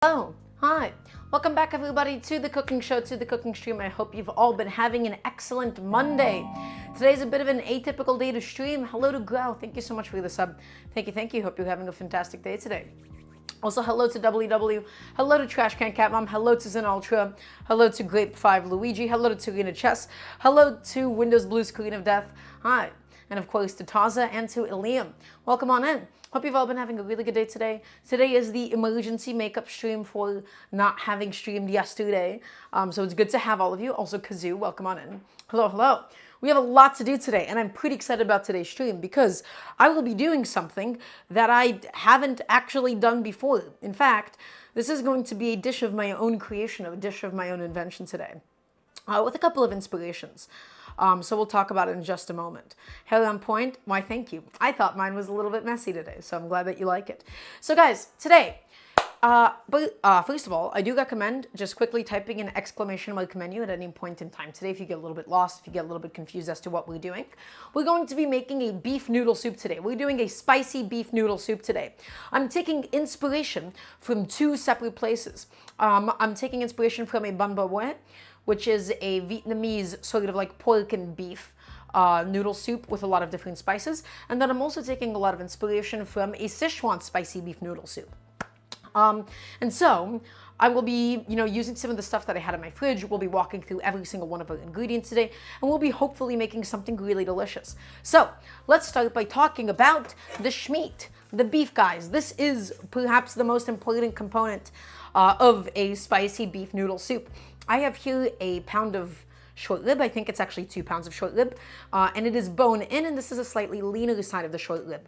Oh, hi. Welcome back everybody to the cooking show, to the cooking stream. I hope you've all been having an excellent Monday. Today's a bit of an atypical day to stream. Hello to Grow. Thank you so much for the sub. Thank you. Hope you're having a fantastic day today. Also, hello to WW, hello to Trash Can Cat Mom, hello to Zen Ultra, hello to Grape 5 Luigi, hello to Tarina Chess, hello to Windows Blues Queen of Death, hi, and of course to Taza and to Iliam. Welcome on in. Hope you've all been having a really good day today. Today is the emergency makeup stream for not having streamed yesterday, so it's good to have all of you. Also, Kazoo, welcome on in. Hello. We have a lot to do today, and I'm pretty excited about today's stream because I will be doing something that I haven't actually done before. In fact, this is going to be a dish of my own creation, a dish of my own invention today, with a couple of inspirations. So we'll talk about it in just a moment. Hair on point, why thank you. I thought mine was a little bit messy today, so I'm glad that you like it. So guys, today, first of all, I do recommend just quickly typing an exclamation mark menu at any point in time today if you get a little bit lost, if you get a little bit confused as to what we're doing. We're going to be making a beef noodle soup today. We're doing a spicy beef noodle soup today. I'm taking inspiration from two separate places. I'm taking inspiration from a bun bo, which is a Vietnamese sort of like pork and beef noodle soup with a lot of different spices. And then I'm also taking a lot of inspiration from a Sichuan spicy beef noodle soup. And so I will be, using some of the stuff that I had in my fridge. We'll be walking through every single one of our ingredients today, and we'll be hopefully making something really delicious. So let's start by talking about the schmeat, the beef, guys. This is perhaps the most important component of a spicy beef noodle soup. I have here a pound of short rib. I think it's actually 2 pounds of short rib, and it is bone in, and this is a slightly leaner side of the short rib.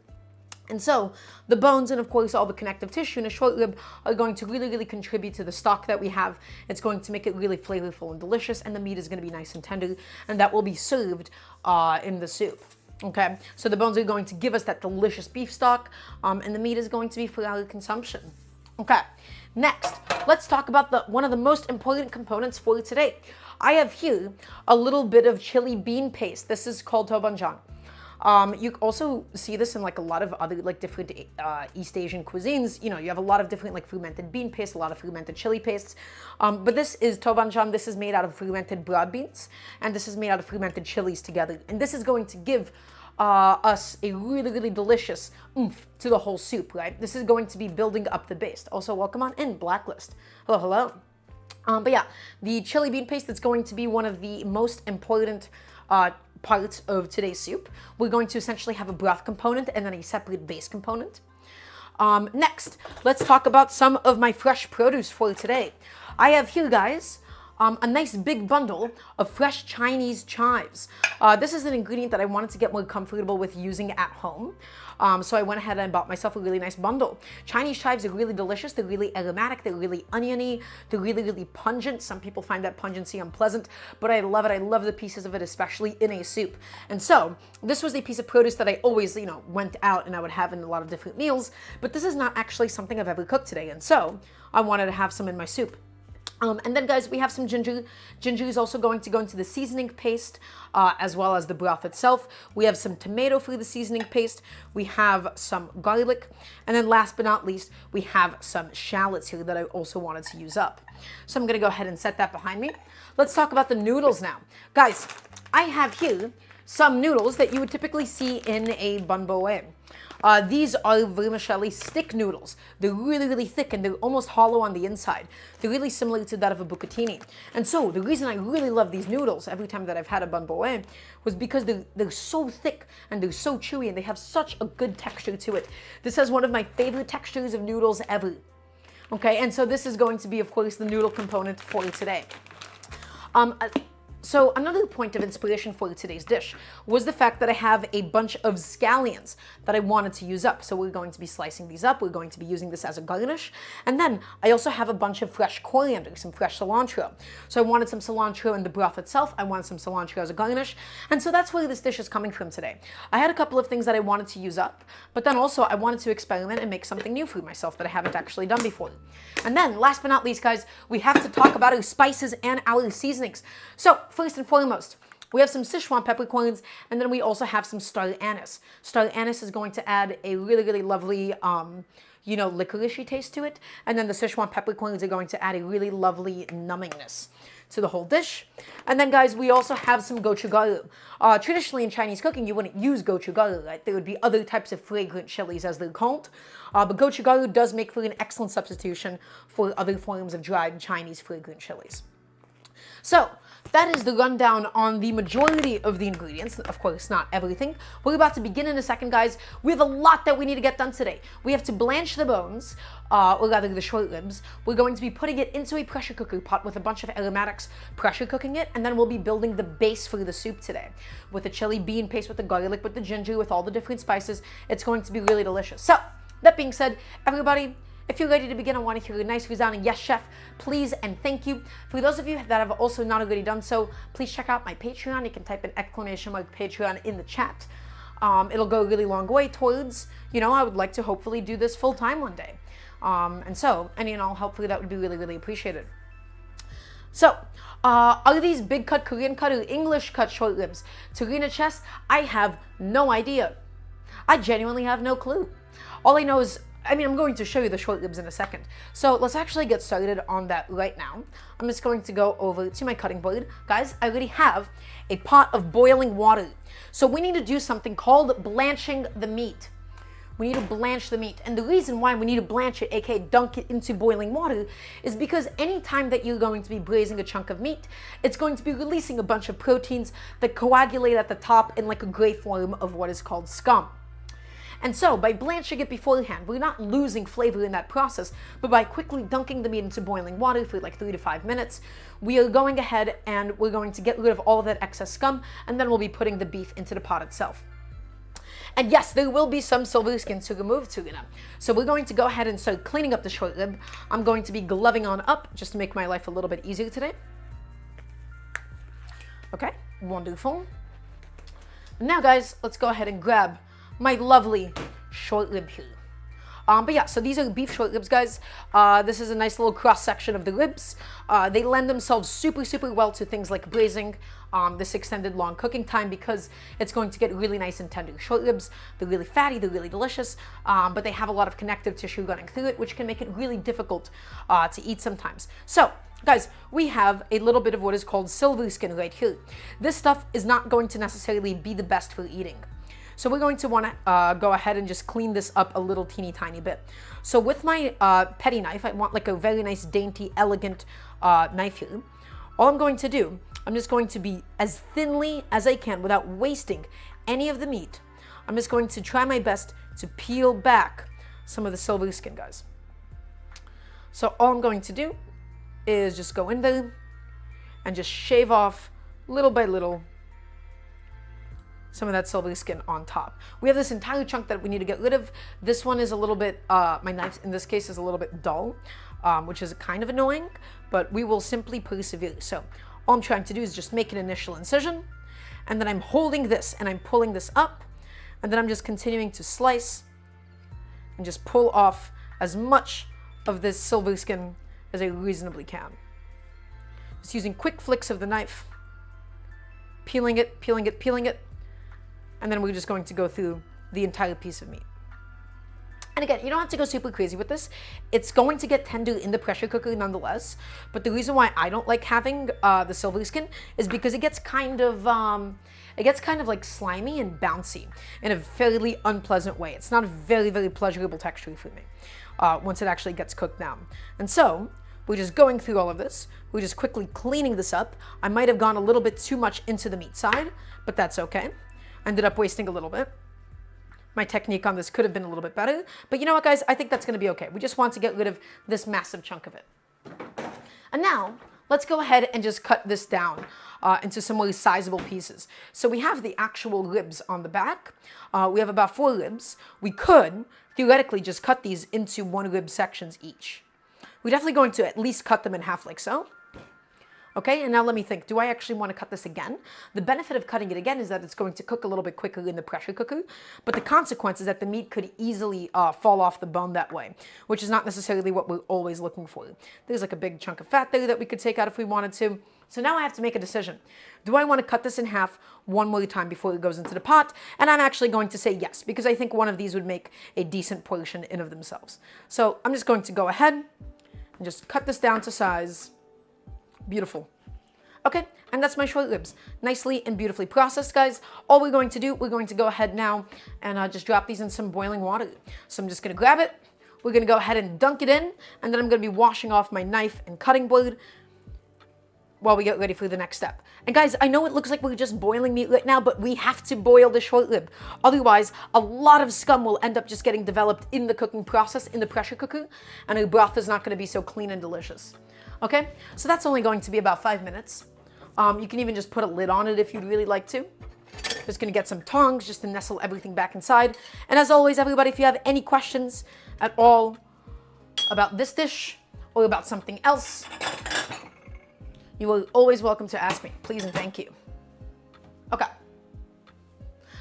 And so the bones and of course all the connective tissue in a short rib are going to really contribute to the stock that we have. It's going to make it really flavorful and delicious, and the meat is going to be nice and tender, and that will be served in the soup. Okay, so the bones are going to give us that delicious beef stock, and the meat is going to be for our consumption. Okay, next, let's talk about one of the most important components for today. I have here a little bit of chili bean paste. This is called tobanjang. You also see this in like a lot of other like different East Asian cuisines. You have a lot of different like fermented bean paste, a lot of fermented chili pastes. But this is tobanjang. This is made out of fermented broad beans, and this is made out of fermented chilies together. And this is going to give us a really delicious oomph to the whole soup, right? This is going to be building up the base. Also, welcome on in, Blacklist. Hello. But yeah, the chili bean paste is going to be one of the most important parts of today's soup. We're going to essentially have a broth component and then a separate base component. Next, let's talk about some of my fresh produce for today. I have here, guys, a nice big bundle of fresh Chinese chives. This is an ingredient that I wanted to get more comfortable with using at home. So I went ahead and bought myself a really nice bundle. Chinese chives are really delicious. They're really aromatic. They're really oniony. They're really pungent. Some people find that pungency unpleasant, but I love it. I love the pieces of it, especially in a soup. And so this was a piece of produce that I always, went out and I would have in a lot of different meals, but this is not actually something I've ever cooked today. And so I wanted to have some in my soup. And then, guys, we have some ginger. Ginger is also going to go into the seasoning paste, as well as the broth itself. We have some tomato for the seasoning paste. We have some garlic. And then last but not least, we have some shallots here that I also wanted to use up. So I'm going to go ahead and set that behind me. Let's talk about the noodles now. Guys, I have here some noodles that you would typically see in a bun bo. These are vermicelli stick noodles. They're really thick and they're almost hollow on the inside. They're really similar to that of a bucatini. And so the reason I really love these noodles every time that I've had a bun bo was because they're so thick and they're so chewy and they have such a good texture to it. This has one of my favorite textures of noodles ever. Okay, and so this is going to be, of course, the noodle component for today. So another point of inspiration for today's dish was the fact that I have a bunch of scallions that I wanted to use up. So we're going to be slicing these up. We're going to be using this as a garnish. And then I also have a bunch of fresh coriander, some fresh cilantro. So I wanted some cilantro in the broth itself. I wanted some cilantro as a garnish. And so that's where this dish is coming from today. I had a couple of things that I wanted to use up, but then also I wanted to experiment and make something new for myself that I haven't actually done before. And then last but not least, guys, we have to talk about our spices and our seasonings. So first and foremost, we have some Sichuan peppercorns, and then we also have some star anise. Star anise is going to add a really lovely you know, licoricey taste to it. And then the Sichuan peppercorns are going to add a really lovely numbingness to the whole dish. And then, guys, we also have some gochugaru. Traditionally in Chinese cooking, you wouldn't use gochugaru, right? There would be other types of fragrant chilies, as they're called. But gochugaru does make for an excellent substitution for other forms of dried Chinese fragrant chilies. So that is the rundown on the majority of the ingredients. Of course, not everything. We're about to begin in a second, guys. We have a lot that we need to get done today. We have to blanch the bones, or rather the short ribs. We're going to be putting it into a pressure cooker pot with a bunch of aromatics, pressure cooking it, and then we'll be building the base for the soup today. With the chili bean paste, with the garlic, with the ginger, with all the different spices. It's going to be really delicious. So, that being said, everybody, if you're ready to begin, I want to hear a nice resounding yes, chef, please and thank you. For those of you that have also not already done so, please check out my Patreon. You can type in !Patreon in the chat. It'll go a really long way towards, you know, I would like to hopefully do this full time one day. And so, any and all help for that would be really, really appreciated. So, are these big cut, Korean cut, or English cut short ribs? Tarina chest? I have no idea. I genuinely have no clue. All I know is, I'm going to show you the short ribs in a second. So let's actually get started on that right now. I'm just going to go over to my cutting board. Guys, I already have a pot of boiling water. So we need to do something called blanching the meat. We need to blanch the meat. And the reason why we need to blanch it, aka dunk it into boiling water, is because any time that you're going to be braising a chunk of meat, it's going to be releasing a bunch of proteins that coagulate at the top in like a gray form of what is called scum. And so, by blanching it beforehand, we're not losing flavor in that process, but by quickly dunking the meat into boiling water for like 3 to 5 minutes, we are going ahead and we're going to get rid of all of that excess scum, and then we'll be putting the beef into the pot itself. And yes, there will be some silver skin to remove, Tarina. So we're going to go ahead and start cleaning up the short rib. I'm going to be gloving on up just to make my life a little bit easier today. Okay, wonderful. Now, guys, let's go ahead and grab my lovely short rib here. But yeah, so these are beef short ribs, guys. This is a nice little cross section of the ribs. They lend themselves super, super well to things like braising, this extended long cooking time, because it's going to get really nice and tender. Short ribs, they're really fatty, they're really delicious, but they have a lot of connective tissue running through it, which can make it really difficult to eat sometimes. So, guys, we have a little bit of what is called silver skin right here. This stuff is not going to necessarily be the best for eating. So we're going to want to go ahead and just clean this up a little teeny tiny bit. So with my petty knife, I want like a very nice, dainty, elegant knife here. All I'm going to do, I'm just going to be as thinly as I can without wasting any of the meat. I'm just going to try my best to peel back some of the silver skin, guys. So all I'm going to do is just go in there and just shave off little by little some of that silver skin on top. We have this entire chunk that we need to get rid of. This one is a little bit, my knife in this case is a little bit dull, which is kind of annoying, but we will simply persevere. So all I'm trying to do is just make an initial incision, and then I'm holding this and I'm pulling this up, and then I'm just continuing to slice and just pull off as much of this silver skin as I reasonably can. Just using quick flicks of the knife, peeling it, peeling it, peeling it, and then we're just going to go through the entire piece of meat. And again, you don't have to go super crazy with this. It's going to get tender in the pressure cooker nonetheless, but the reason why I don't like having the silver skin is because it gets kind of like slimy and bouncy in a fairly unpleasant way. It's not a very, very pleasurable texture for me once it actually gets cooked down. And so we're just going through all of this. We're just quickly cleaning this up. I might have gone a little bit too much into the meat side, but that's okay. Ended up wasting a little bit. My technique on this could have been a little bit better, but you know what, guys? I think that's going to be okay. We just want to get rid of this massive chunk of it. And now, let's go ahead and just cut this down into some more sizable pieces. So we have the actual ribs on the back. We have about 4 ribs. We could, theoretically, just cut these into 1 rib sections each. We're definitely going to at least cut them in half like so. Okay, and now let me think, do I actually want to cut this again? The benefit of cutting it again is that it's going to cook a little bit quicker in the pressure cooker, but the consequence is that the meat could easily fall off the bone that way, which is not necessarily what we're always looking for. There's like a big chunk of fat there that we could take out if we wanted to. So now I have to make a decision. Do I want to cut this in half one more time before it goes into the pot? And I'm actually going to say yes, because I think one of these would make a decent portion in of themselves. So I'm just going to go ahead and just cut this down to size. Beautiful. Okay, and that's my short ribs. Nicely and beautifully processed, guys. All we're going to do, we're going to go ahead now and just drop these in some boiling water. So I'm just going to grab it. We're going to go ahead and dunk it in, and then I'm going to be washing off my knife and cutting board while we get ready for the next step. And guys, I know it looks like we're just boiling meat right now, but we have to boil the short rib. Otherwise, a lot of scum will end up just getting developed in the cooking process, in the pressure cooker, and our broth is not going to be so clean and delicious. Okay, so that's only going to be about 5 minutes. You can even just put a lid on it if you'd really like to. Just gonna get some tongs just to nestle everything back inside. And as always, everybody, if you have any questions at all about this dish or about something else, you are always welcome to ask me, please and thank you. Okay,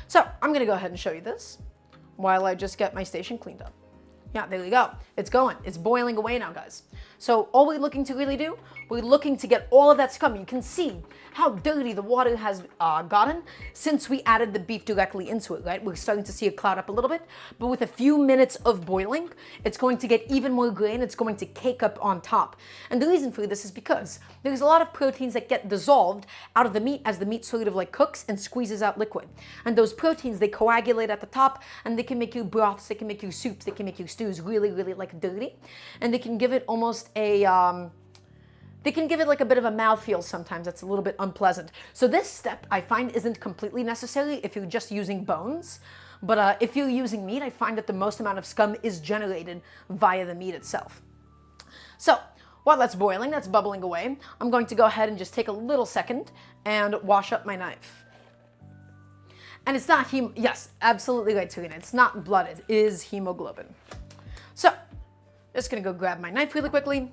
so I'm gonna go ahead and show you this while I just get my station cleaned up. Yeah, there we go. It's going. It's boiling away now, guys. So all we're looking to really do, we're looking to get all of that scum. You can see how dirty the water has gotten since we added the beef directly into it, right? We're starting to see it cloud up a little bit, but with a few minutes of boiling, it's going to get even more gray and it's going to cake up on top. And the reason for this is because there's a lot of proteins that get dissolved out of the meat as the meat sort of like cooks and squeezes out liquid. And those proteins, they coagulate at the top and they can make you broths, they can make you soups, they can make you stews really, really like dirty. And they can give it almost they can give it like a bit of a mouthfeel sometimes that's a little bit unpleasant. So this step I find isn't completely necessary if you're just using bones, but if you're using meat, I find that the most amount of scum is generated via the meat itself. So while that's boiling, that's bubbling away, I'm going to go ahead and just take a little second and wash up my knife. And it's not yes, absolutely right, Serena. It's not blood, it is hemoglobin. So just gonna go grab my knife really quickly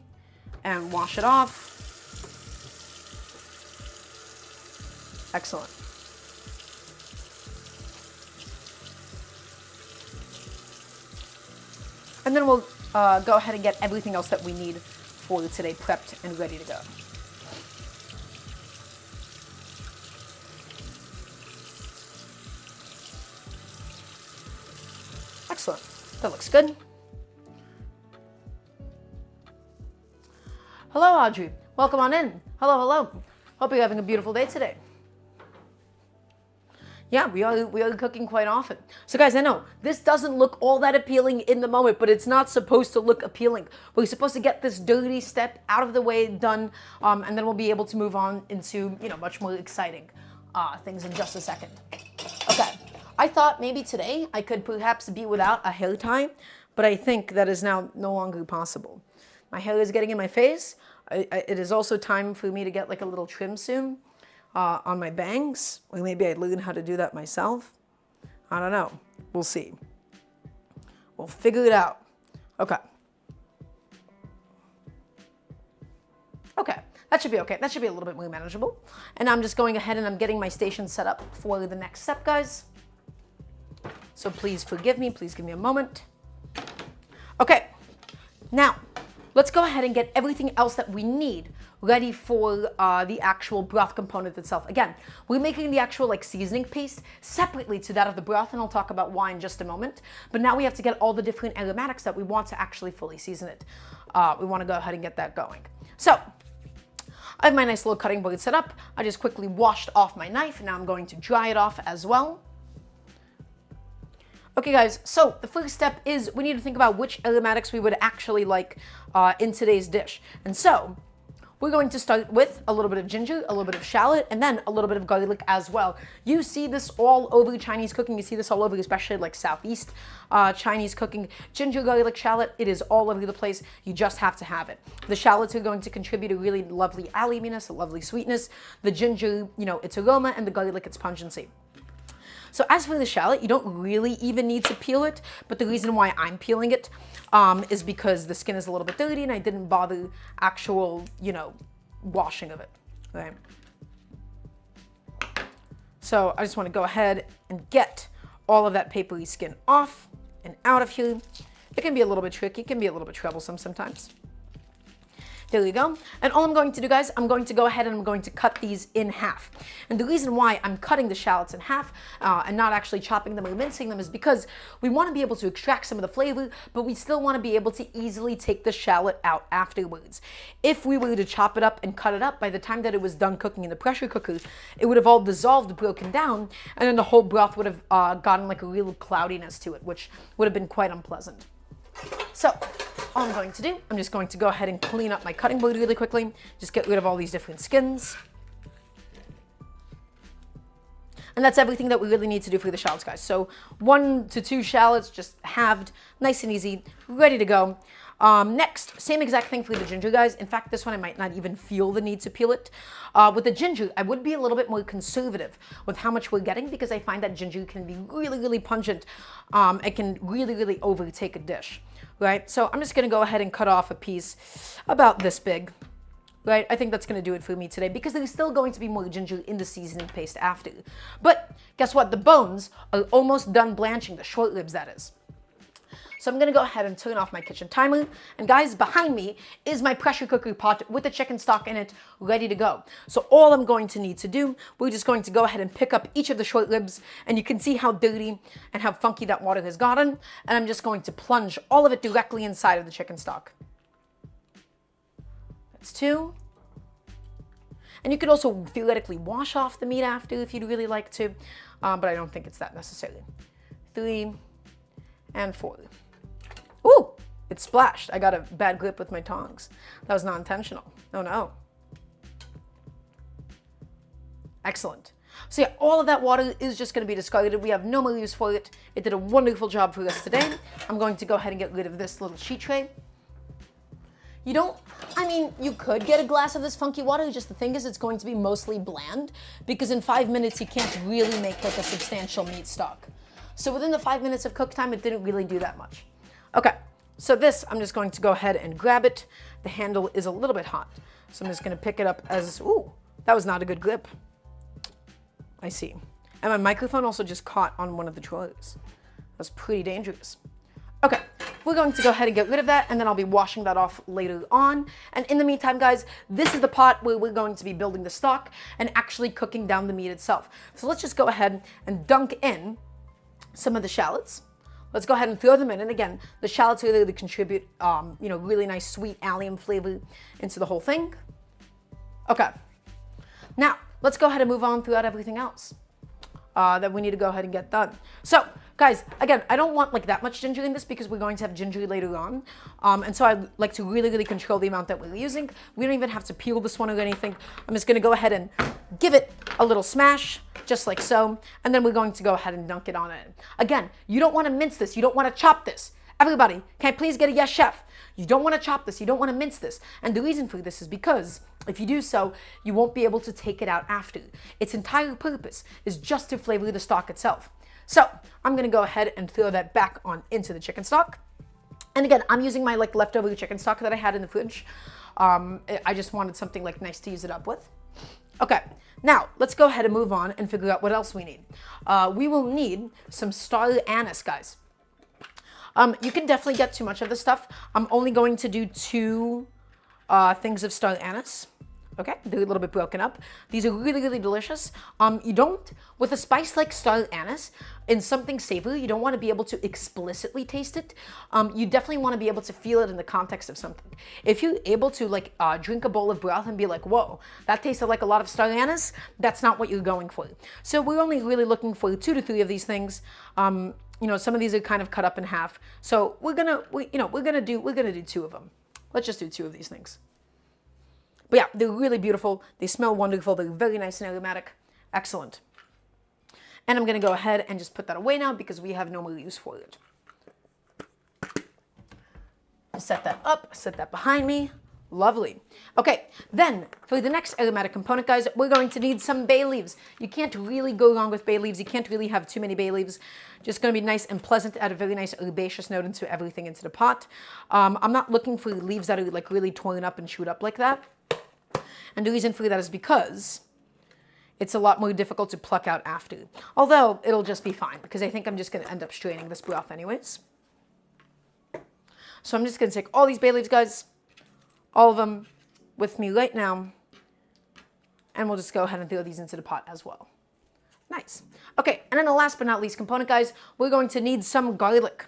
and wash it off. Excellent. And then we'll go ahead and get everything else that we need for today prepped and ready to go. Excellent. That looks good. Hello, Audrey. Welcome on in. Hello, hello. Hope you're having a beautiful day today. Yeah, we are cooking quite often. So guys, I know this doesn't look all that appealing in the moment, but it's not supposed to look appealing. We're supposed to get this dirty step out of the way, done, and then we'll be able to move on into, much more exciting things in just a second. Okay, I thought maybe today I could perhaps be without a hair tie, but I think that is now no longer possible. My hair is getting in my face. It is also time for me to get like a little trim soon on my bangs. Or maybe I'd learn how to do that myself. I don't know. We'll see. We'll figure it out. Okay. Okay. That should be okay. That should be a little bit more manageable. And I'm just going ahead and I'm getting my station set up for the next step, guys. So please forgive me. Please give me a moment. Okay. Now, let's go ahead and get everything else that we need ready for the actual broth component itself. Again, we're making the actual like seasoning paste separately to that of the broth, and I'll talk about why in just a moment. But now we have to get all the different aromatics that we want to actually fully season it. We want to go ahead and get that going. So I have my nice little cutting board set up. I just quickly washed off my knife, and now I'm going to dry it off as well. Okay guys, so the first step is we need to think about which aromatics we would actually like in today's dish. And so we're going to start with a little bit of ginger, a little bit of shallot, and then a little bit of garlic as well. You see this all over Chinese cooking. You see this all over, especially like Southeast Chinese cooking. Ginger, garlic, shallot, it is all over the place. You just have to have it. The shallots are going to contribute a really lovely aliminess, a lovely sweetness. The ginger, its aroma, and the garlic, its pungency. So as for the shallot, you don't really even need to peel it, but the reason why I'm peeling it is because the skin is a little bit dirty and I didn't bother actual, washing of it. Right. So I just want to go ahead and get all of that papery skin off and out of here. It can be a little bit tricky, it can be a little bit troublesome sometimes. There we go. And all I'm going to do, guys, I'm going to go ahead and I'm going to cut these in half. And the reason why I'm cutting the shallots in half and not actually chopping them or mincing them is because we want to be able to extract some of the flavor, but we still want to be able to easily take the shallot out afterwards. If we were to chop it up and cut it up, by the time that it was done cooking in the pressure cooker, it would have all dissolved, broken down, and then the whole broth would have gotten like a real cloudiness to it, which would have been quite unpleasant. So all I'm going to do, I'm just going to go ahead and clean up my cutting board really quickly. Just get rid of all these different skins. And that's everything that we really need to do for the shallots, guys. So 1 to 2 shallots, just halved, nice and easy, ready to go. Next, same exact thing for the ginger, guys. In fact, this one I might not even feel the need to peel it. With the ginger, I would be a little bit more conservative with how much we're getting because I find that ginger can be really, really pungent. It can really, really overtake a dish, right? So I'm just going to go ahead and cut off a piece about this big. Right, I think that's going to do it for me today because there's still going to be more ginger in the seasoning paste after. But guess what? The bones are almost done blanching, the short ribs that is. So I'm going to go ahead and turn off my kitchen timer. And guys, behind me is my pressure cooker pot with the chicken stock in it, ready to go. So all I'm going to need to do, we're just going to go ahead and pick up each of the short ribs, and you can see how dirty and how funky that water has gotten. And I'm just going to plunge all of it directly inside of the chicken stock. That's 2. And you could also theoretically wash off the meat after if you'd really like to, but I don't think it's that necessary. 3 and 4. Ooh, it splashed. I got a bad grip with my tongs. That was not intentional. Oh no. Excellent. So yeah, all of that water is just going to be discarded. We have no more use for it. It did a wonderful job for us today. I'm going to go ahead and get rid of this little sheet tray. You could get a glass of this funky water, just the thing is it's going to be mostly bland because in 5 minutes you can't really make like a substantial meat stock. So within the 5 minutes of cook time, it didn't really do that much. Okay, so this, I'm just going to go ahead and grab it. The handle is a little bit hot, so I'm just going to pick it up as, ooh, that was not a good grip. I see. And my microphone also just caught on one of the drawers. That's pretty dangerous. Okay, we're going to go ahead and get rid of that, and then I'll be washing that off later on. And in the meantime, guys, this is the pot where we're going to be building the stock and actually cooking down the meat itself. So let's just go ahead and dunk in some of the shallots. Let's go ahead and throw them in. And again, the shallots really contribute, really nice sweet allium flavor into the whole thing. Okay, now let's go ahead and move on throughout everything else that we need to go ahead and get done. So guys, again, I don't want like that much ginger in this because we're going to have ginger later on. And so I like to really, really control the amount that we're using. We don't even have to peel this one or anything. I'm just gonna go ahead and give it a little smash, just like so. And then we're going to go ahead and dunk it on it. Again, you don't wanna mince this. You don't wanna chop this. Everybody, can I please get a yes, chef? You don't wanna chop this. You don't wanna mince this. And the reason for this is because if you do so, you won't be able to take it out after. Its entire purpose is just to flavor the stock itself. So I'm gonna go ahead and throw that back on into the chicken stock. And again, I'm using my like leftover chicken stock that I had in the fridge. I just wanted something like nice to use it up with. Okay, now let's go ahead and move on and figure out what else we need. We will need some star anise, guys. You can definitely get too much of this stuff. I'm only going to do 2 things of star anise. Okay, they're a little bit broken up. These are really, really delicious. With a spice like star anise, in something savory, you don't want to be able to explicitly taste it. You definitely want to be able to feel it in the context of something. If you're able to like drink a bowl of broth and be like, whoa, that tasted like a lot of star anise, that's not what you're going for. So we're only really looking for 2 to 3 of these things. Some of these are kind of cut up in half. So we're gonna do 2 of them. Let's just do 2 of these things. But yeah, they're really beautiful. They smell wonderful. They're very nice and aromatic. Excellent. And I'm going to go ahead and just put that away now because we have no more use for it. Set that up. Set that behind me. Lovely. Okay, then for the next aromatic component, guys, we're going to need some bay leaves. You can't really go wrong with bay leaves. You can't really have too many bay leaves. Just going to be nice and pleasant, add a very nice herbaceous note into everything into the pot. I'm not looking for leaves that are like really torn up and chewed up like that. And the reason for that is because it's a lot more difficult to pluck out after. Although, it'll just be fine, because I think I'm just going to end up straining this broth anyways. So I'm just going to take all these bay leaves, guys, all of them with me right now, and we'll just go ahead and throw these into the pot as well. Nice. Okay, and then the last but not least component, guys, we're going to need some garlic.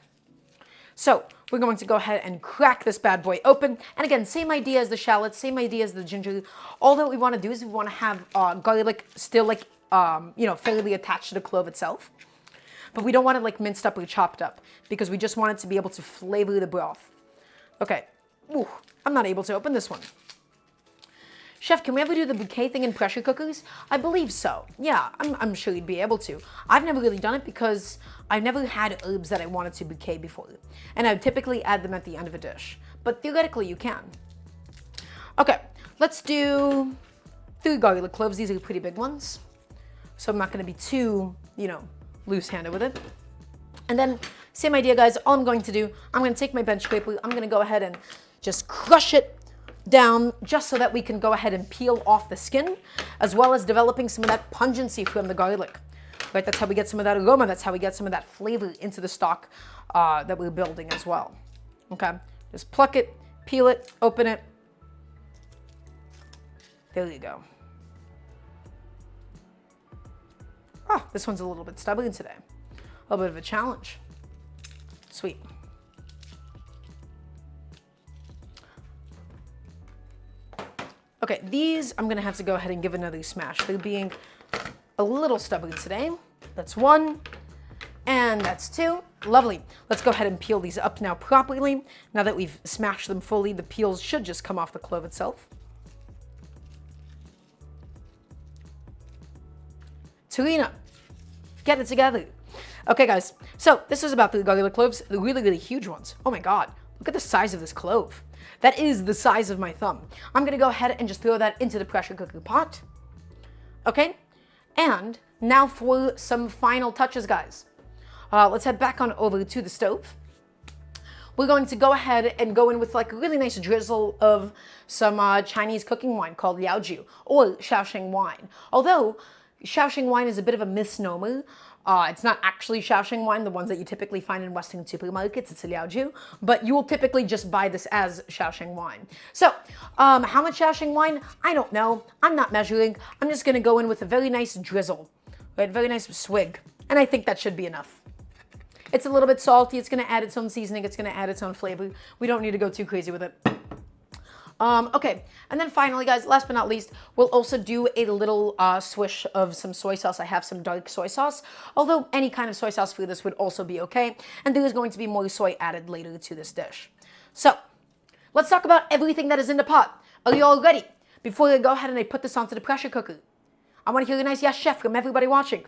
So we're going to go ahead and crack this bad boy open. And again, same idea as the shallots, same idea as the ginger. All that we want to do is we want to have garlic still like, fairly attached to the clove itself. But we don't want it like minced up or chopped up because we just want it to be able to flavor the broth. Okay. Ooh, I'm not able to open this one. Chef, can we ever do the bouquet thing in pressure cookers? I believe so. Yeah, I'm sure you'd be able to. I've never really done it because I've never had herbs that I wanted to bouquet before. And I would typically add them at the end of a dish. But theoretically, you can. Okay, let's do 3 garlic cloves. These are pretty big ones. So I'm not going to be too, loose-handed with it. And then, same idea, guys. All I'm going to do, I'm going to take my bench scraper. I'm going to go ahead and just crush it down just so that we can go ahead and peel off the skin, as well as developing some of that pungency from the garlic. Right, that's how we get some of that aroma. That's how we get some of that flavor into the stock that we're building as well. Okay, just pluck it, peel it, open it. There you go. Oh, this one's a little bit stubborn today. A little bit of a challenge. Sweet. Okay, these I'm gonna have to go ahead and give another smash. They're being a little stubborn today. That's 1, and that's 2. Lovely. Let's go ahead and peel these up now properly. Now that we've smashed them fully, the peels should just come off the clove itself. Tarina, get it together. Okay, guys, so this is about the garlic cloves, the really, really huge ones. Oh my God, look at the size of this clove. That is the size of my thumb. I'm gonna go ahead and just throw that into the pressure cooker pot. Okay, and now for some final touches, guys. Let's head back on over to the stove. We're going to go ahead and go in with like a really nice drizzle of some Chinese cooking wine called Liaojiu, or Shaoxing wine. Although Shaoxing wine is a bit of a misnomer. It's not actually Shaoxing wine, the ones that you typically find in Western supermarkets. It's a Liaojiu, but you will typically just buy this as Shaoxing wine. So, how much Shaoxing wine? I don't know. I'm not measuring. I'm just gonna go in with a very nice drizzle, right? Very nice swig, and I think that should be enough. It's a little bit salty. It's gonna add its own seasoning. It's gonna add its own flavor. We don't need to go too crazy with it. Okay, and then finally, guys, last but not least, we'll also do a little swish of some soy sauce. I have some dark soy sauce, although any kind of soy sauce for this would also be okay, and there is going to be more soy added later to this dish. So, let's talk about everything that is in the pot. Are you all ready? Before I go ahead and I put this onto the pressure cooker, I want to hear a nice yes, chef, from everybody watching.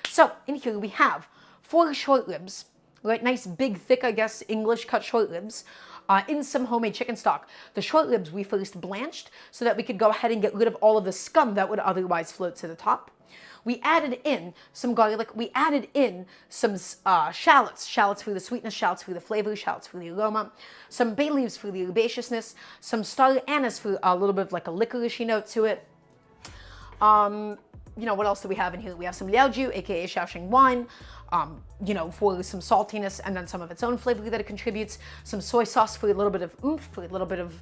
So, in here we have 4 short ribs, right? Nice, big, thick, I guess, English cut short ribs. In some homemade chicken stock. The short ribs we first blanched so that we could go ahead and get rid of all of the scum that would otherwise float to the top. We added in some garlic. We added in some shallots. Shallots for the sweetness, shallots for the flavor, shallots for the aroma. Some bay leaves for the herbaceousness. Some star anise for a little bit of like a licoricey note to it. What else do we have in here? We have some Liaojiu, aka Shaoxing wine. For some saltiness and then some of its own flavor that it contributes, some soy sauce for a little bit of oomph, for a little bit of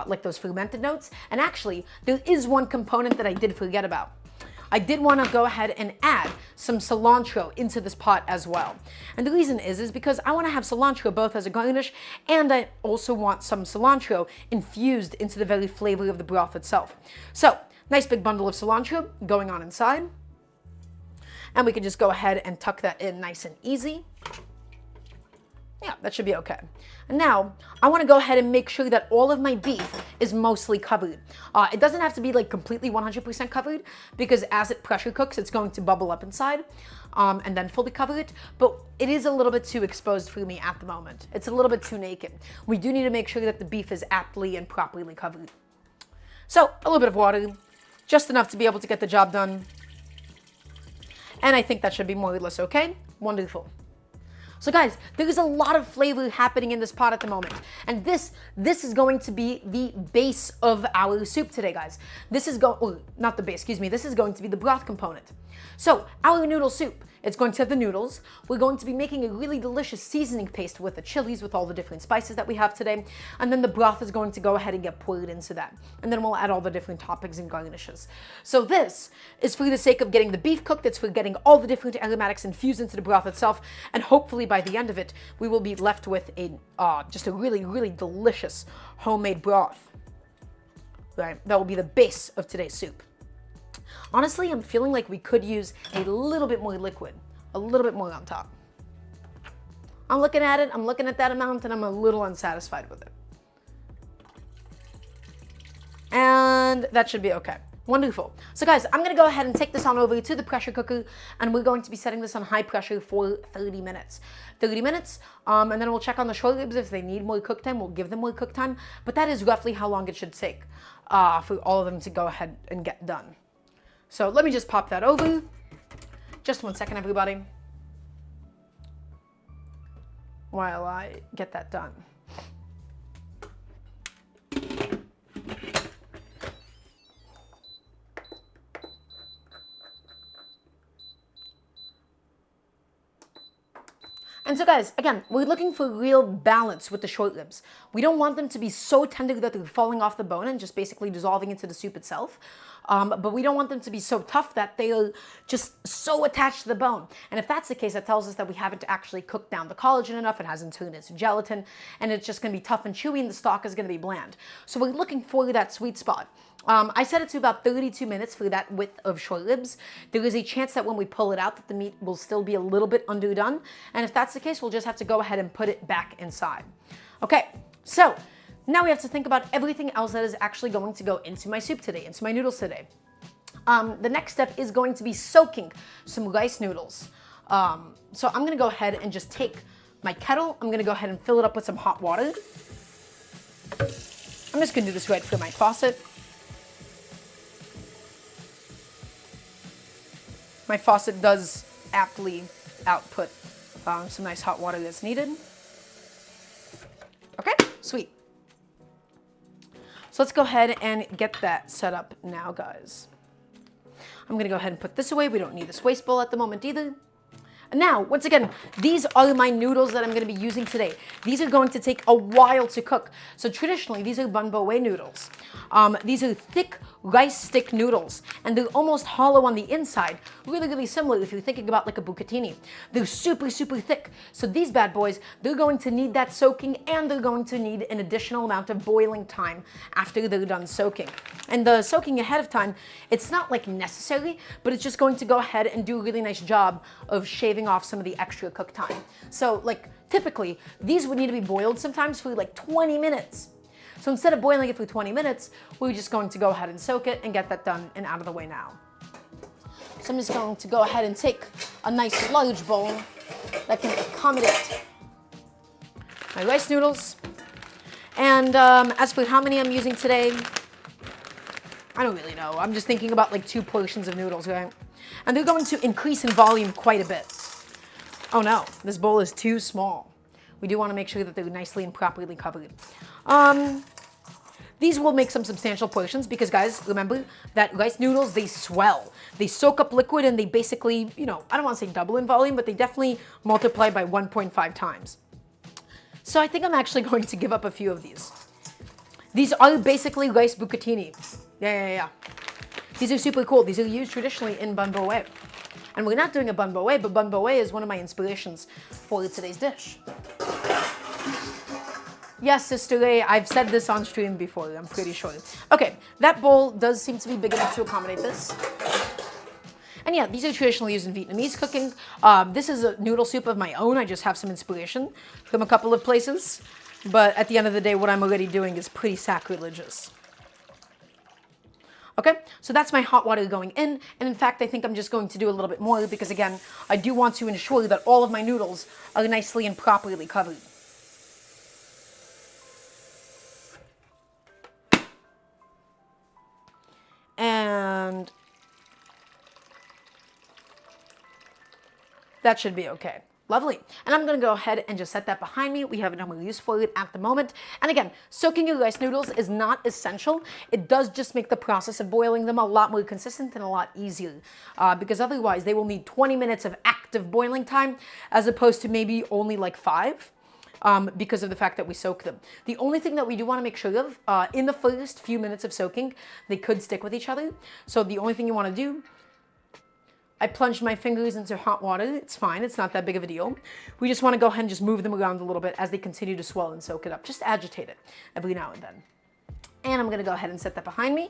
like those fermented notes. And actually, there is one component that I did forget about. I did want to go ahead and add some cilantro into this pot as well. And the reason is because I want to have cilantro both as a garnish, and I also want some cilantro infused into the very flavor of the broth itself. So, nice big bundle of cilantro going on inside. And we can just go ahead and tuck that in nice and easy. Yeah, that should be okay. And now, I want to go ahead and make sure that all of my beef is mostly covered. It doesn't have to be like completely 100% covered, because as it pressure cooks, it's going to bubble up inside and then fully cover it. But it is a little bit too exposed for me at the moment. It's a little bit too naked. We do need to make sure that the beef is aptly and properly covered. So, a little bit of water, just enough to be able to get the job done. And I think that should be more or less okay. Wonderful. So guys, there is a lot of flavor happening in this pot at the moment. And this is going to be the base of our soup today, guys. This is not the base, excuse me. This is going to be the broth component. So our noodle soup, it's going to have the noodles. We're going to be making a really delicious seasoning paste with the chilies, with all the different spices that we have today. And then the broth is going to go ahead and get poured into that. And then we'll add all the different toppings and garnishes. So this is for the sake of getting the beef cooked. It's for getting all the different aromatics infused into the broth itself. And hopefully by the end of it, we will be left with just a really, really delicious homemade broth. Right? That will be the base of today's soup. Honestly, I'm feeling like we could use a little bit more liquid, a little bit more on top. I'm looking at it, I'm looking at that amount, and I'm a little unsatisfied with it. And that should be okay. Wonderful. So guys, I'm gonna go ahead and take this on over to the pressure cooker, and we're going to be setting this on high pressure for 30 minutes. 30 minutes, and then we'll check on the short ribs. If they need more cook time, we'll give them more cook time, but that is roughly how long it should take for all of them to go ahead and get done. So let me just pop that over. Just 1 second, everybody, while I get that done. And so guys, again, we're looking for real balance with the short ribs. We don't want them to be so tender that they're falling off the bone and just basically dissolving into the soup itself. But we don't want them to be so tough that they are just so attached to the bone. And if that's the case, that tells us that we haven't actually cooked down the collagen enough. It hasn't turned into gelatin, and it's just going to be tough and chewy, and the stock is going to be bland. So we're looking for that sweet spot. I set it to about 32 minutes for that width of short ribs. There is a chance that when we pull it out that the meat will still be a little bit underdone. And if that's the case, we'll just have to go ahead and put it back inside. Okay, so now we have to think about everything else that is actually going to go into my soup today, into my noodles today. The next step is going to be soaking some rice noodles. So I'm going to go ahead and just take my kettle. I'm going to go ahead and fill it up with some hot water. I'm just going to do this right through my faucet. My faucet does aptly output some nice hot water that's needed. Okay, sweet. So let's go ahead and get that set up now, guys. I'm gonna go ahead and put this away. We don't need this waste bowl at the moment either. And now, once again, these are my noodles that I'm going to be using today. These are going to take a while to cook. So traditionally, these are bun bo noodles. These are thick rice stick noodles, and they're almost hollow on the inside. Really, really similar if you're thinking about like a bucatini. They're super, super thick. So these bad boys, they're going to need that soaking, and they're going to need an additional amount of boiling time after they're done soaking. And the soaking ahead of time, it's not like necessary, but it's just going to go ahead and do a really nice job of shaving off some of the extra cook time. So like typically these would need to be boiled sometimes for like 20 minutes. So instead of boiling it for 20 minutes, we're just going to go ahead and soak it and get that done and out of the way now. So I'm just going to go ahead and take a nice large bowl that can accommodate my rice noodles. And as for how many I'm using today, I don't really know. I'm just thinking about like 2 portions of noodles, right? And they're going to increase in volume quite a bit. Oh no, this bowl is too small. We do want to make sure that they're nicely and properly covered. These will make some substantial portions because, guys, remember that rice noodles, they swell. They soak up liquid and they basically, you know, I don't want to say double in volume, but they definitely multiply by 1.5 times. So I think I'm actually going to give up a few of these. These are basically rice bucatini. Yeah. These are super cool. These are used traditionally in bun bo. And we're not doing a bun bo, but bun bo is one of my inspirations for today's dish. Yes, Sister Ray, I've said this on stream before, I'm pretty sure. Okay, that bowl does seem to be big enough to accommodate this. And yeah, these are traditionally used in Vietnamese cooking. This is a noodle soup of my own. I just have some inspiration from a couple of places. But at the end of the day, what I'm already doing is pretty sacrilegious. Okay, so that's my hot water going in. And in fact, I think I'm just going to do a little bit more because, again, I do want to ensure that all of my noodles are nicely and properly covered. That should be okay. Lovely. And I'm going to go ahead and just set that behind me. We have no more use for it at the moment. And again, soaking your rice noodles is not essential. It does just make the process of boiling them a lot more consistent and a lot easier. Because otherwise, they will need 20 minutes of active boiling time as opposed to maybe only like 5. Because of the fact that we soak them. The only thing that we do want to make sure of, in the first few minutes of soaking, they could stick with each other. So the only thing you want to do, I plunged my fingers into hot water. It's fine. It's not that big of a deal. We just want to go ahead and just move them around a little bit as they continue to swell and soak it up. Just agitate it every now and then. And I'm going to go ahead and set that behind me.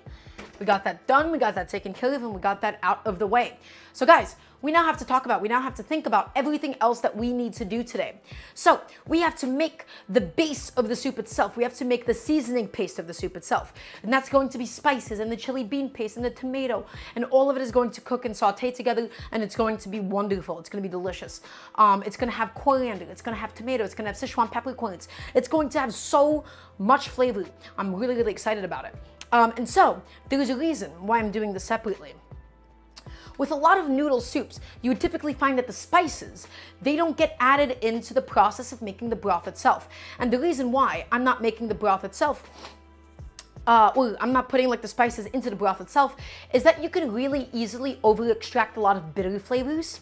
We got that done. We got that taken care of, and we got that out of the way. So guys, we now have to think about everything else that we need to do today. So we have to make the base of the soup itself. We have to make the seasoning paste of the soup itself. And that's going to be spices and the chili bean paste and the tomato. And all of it is going to cook and saute together, and it's going to be wonderful. It's going to be delicious. It's going to have coriander. It's going to have tomato. It's going to have Sichuan peppercorns. It's going to have so much flavor. I'm really, really excited about it. And so there's a reason why I'm doing this separately. With a lot of noodle soups, you would typically find that the spices, they don't get added into the process of making the broth itself. And the reason why I'm not making the broth itself, I'm not putting like the spices into the broth itself, is that you can really easily over-extract a lot of bitter flavors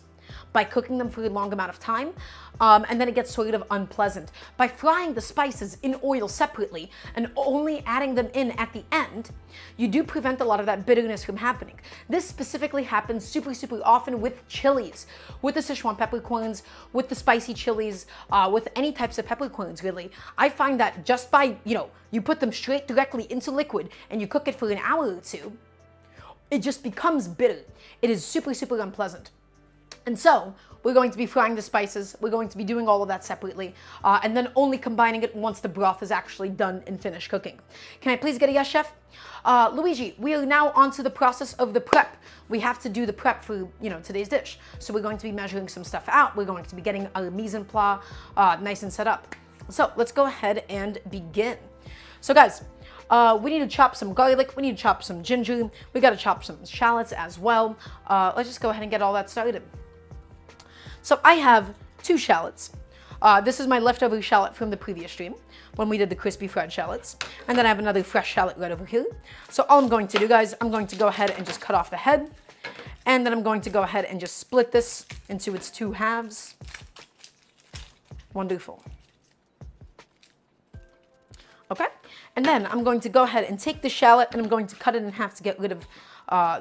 by cooking them for a long amount of time, and then it gets sort of unpleasant. By frying the spices in oil separately and only adding them in at the end, you do prevent a lot of that bitterness from happening. This specifically happens super, super often with chilies, with the Sichuan peppercorns, with the spicy chilies, with any types of peppercorns really. I find that just by, you put them straight directly into liquid and you cook it for an hour or two, it just becomes bitter. It is super, super unpleasant. And so we're going to be frying the spices. We're going to be doing all of that separately, and then only combining it once the broth is actually done and finished cooking. Can I please get a yes, chef? Luigi, we are now onto the process of the prep. We have to do the prep for, today's dish. So we're going to be measuring some stuff out. We're going to be getting our mise en place nice and set up. So let's go ahead and begin. So guys, we need to chop some garlic. We need to chop some ginger. We got to chop some shallots as well. Let's just go ahead and get all that started. So I have 2 shallots. This is my leftover shallot from the previous stream when we did the crispy fried shallots. And then I have another fresh shallot right over here. So all I'm going to do, guys, I'm going to go ahead and just cut off the head. And then I'm going to go ahead and just split this into its 2 halves. Wonderful. Okay, and then I'm going to go ahead and take the shallot and I'm going to cut it in half to get rid of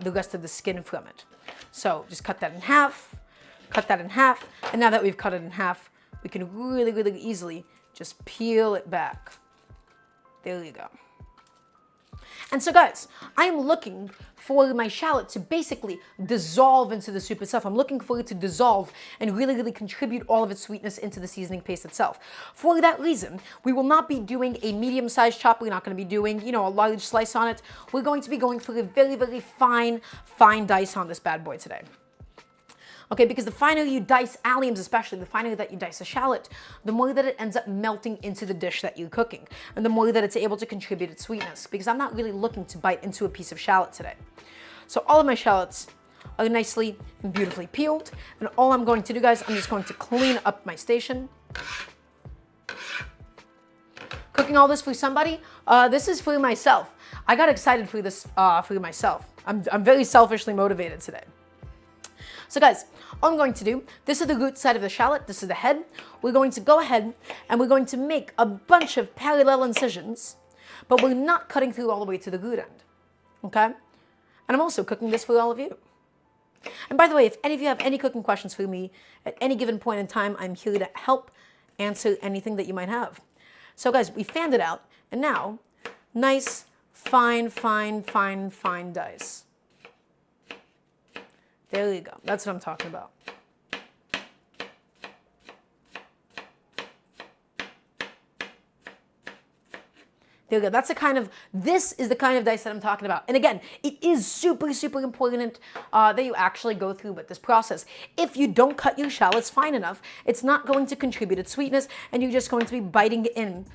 the rest of the skin from it. So just cut that in half. Cut that in half, and now that we've cut it in half, we can really, really easily just peel it back. There you go. And so guys, I am looking for my shallot to basically dissolve into the soup itself. I'm looking for it to dissolve and really, really contribute all of its sweetness into the seasoning paste itself. For that reason, we will not be doing a medium-sized chop. We're not going to be doing, a large slice on it. We're going to be going for a very, very fine dice on this bad boy today. Okay, because the finer you dice alliums, especially the finer that you dice a shallot, the more that it ends up melting into the dish that you're cooking, and the more that it's able to contribute its sweetness, because I'm not really looking to bite into a piece of shallot today. So all of my shallots are nicely and beautifully peeled, and all I'm going to do, guys, I'm just going to clean up my station. Cooking all this for somebody? This is for myself. I got excited for this for myself. I'm very selfishly motivated today. So guys, all I'm going to do, this is the root side of the shallot, this is the head. We're going to go ahead and we're going to make a bunch of parallel incisions, but we're not cutting through all the way to the root end, okay? And I'm also cooking this for all of you. And by the way, if any of you have any cooking questions for me at any given point in time, I'm here to help answer anything that you might have. So guys, we fanned it out, and now, nice, fine dice. There you go. That's what I'm talking about. There you go. This is the kind of dice that I'm talking about. And again, it is super, super important that you actually go through with this process. If you don't cut your shallots fine enough, it's not going to contribute its sweetness, and you're just going to be biting in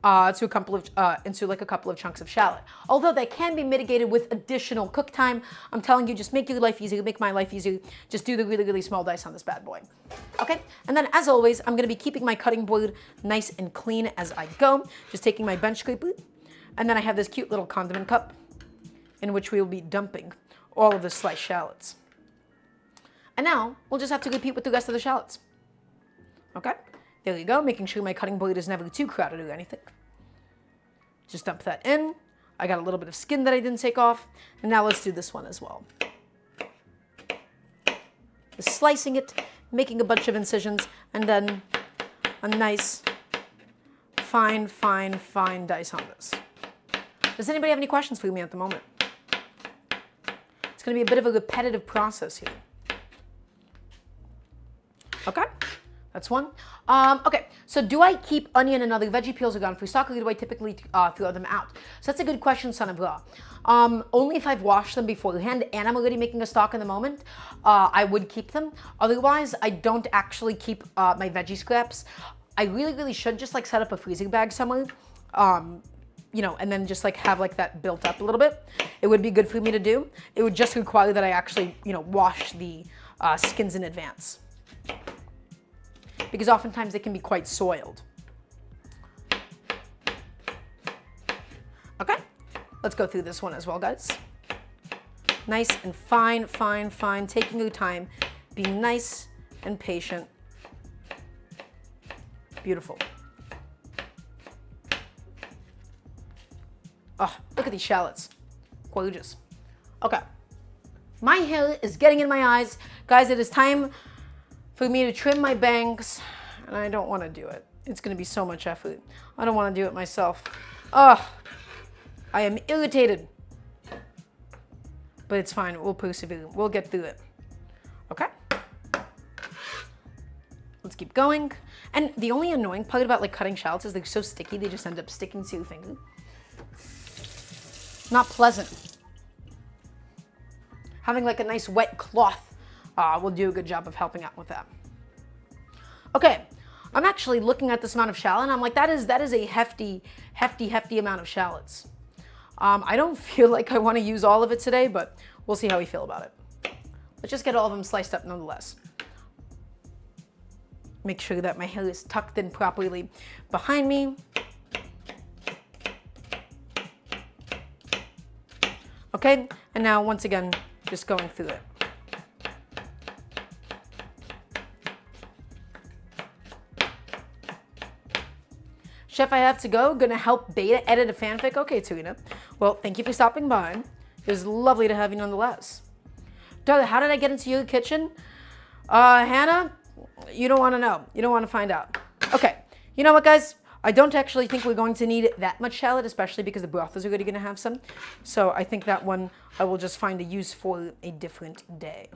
to into like a couple of chunks of shallot. Although that can be mitigated with additional cook time. I'm telling you, just make your life easier, make my life easier. Just do the really, really small dice on this bad boy. Okay, and then as always, I'm gonna be keeping my cutting board nice and clean as I go. Just taking my bench scraper, and then I have this cute little condiment cup in which we will be dumping all of the sliced shallots. And now we'll just have to repeat with the rest of the shallots. Okay, there you go, making sure my cutting board is never too crowded or anything. Just dump that in. I got a little bit of skin that I didn't take off. And now let's do this one as well. Just slicing it, making a bunch of incisions, and then a nice, fine, fine, fine dice on this. Does anybody have any questions for me at the moment? It's going to be a bit of a repetitive process here. Okay, that's one. Okay, so do I keep onion and other veggie peels are gone for stock, or do I typically throw them out? So that's a good question, son of God. Only if I've washed them beforehand and I'm already making a stock in the moment, I would keep them. Otherwise, I don't actually keep my veggie scraps. I really, really should just like set up a freezing bag somewhere, you know, and then just like have like that built up a little bit. It would be good for me to do. It would just require that I actually, you know, wash the skins in advance, because oftentimes they can be quite soiled. Okay, let's go through this one as well, guys. Nice and fine, fine, fine, taking your time, be nice and patient. Beautiful. Oh, look at these shallots, gorgeous. Okay, my hair is getting in my eyes. Guys, it is time for me to trim my bangs, and I don't want to do it. It's going to be so much effort. I don't want to do it myself. Ugh, I am irritated. But it's fine, we'll persevere. We'll get through it. Okay? Let's keep going. And the only annoying part about like cutting shallots is they're so sticky, they just end up sticking to your finger. Not pleasant. Having like a nice wet cloth will do a good job of helping out with that. Okay, I'm actually looking at this amount of shallot and I'm like, that is a hefty, hefty, hefty amount of shallots. I don't feel like I want to use all of it today, but we'll see how we feel about it. Let's just get all of them sliced up nonetheless. Make sure that my hair is tucked in properly behind me. Okay, and now once again, just going through it. Chef, I have to go. Gonna help Beta edit a fanfic. Okay, Tarina. Well, thank you for stopping by. It was lovely to have you nonetheless. Darla, how did I get into your kitchen? Hannah, you don't want to know. You don't want to find out. Okay, you know what, guys? I don't actually think we're going to need that much shallot, especially because the broth is already going to have some. So I think that one I will just find a use for a different day.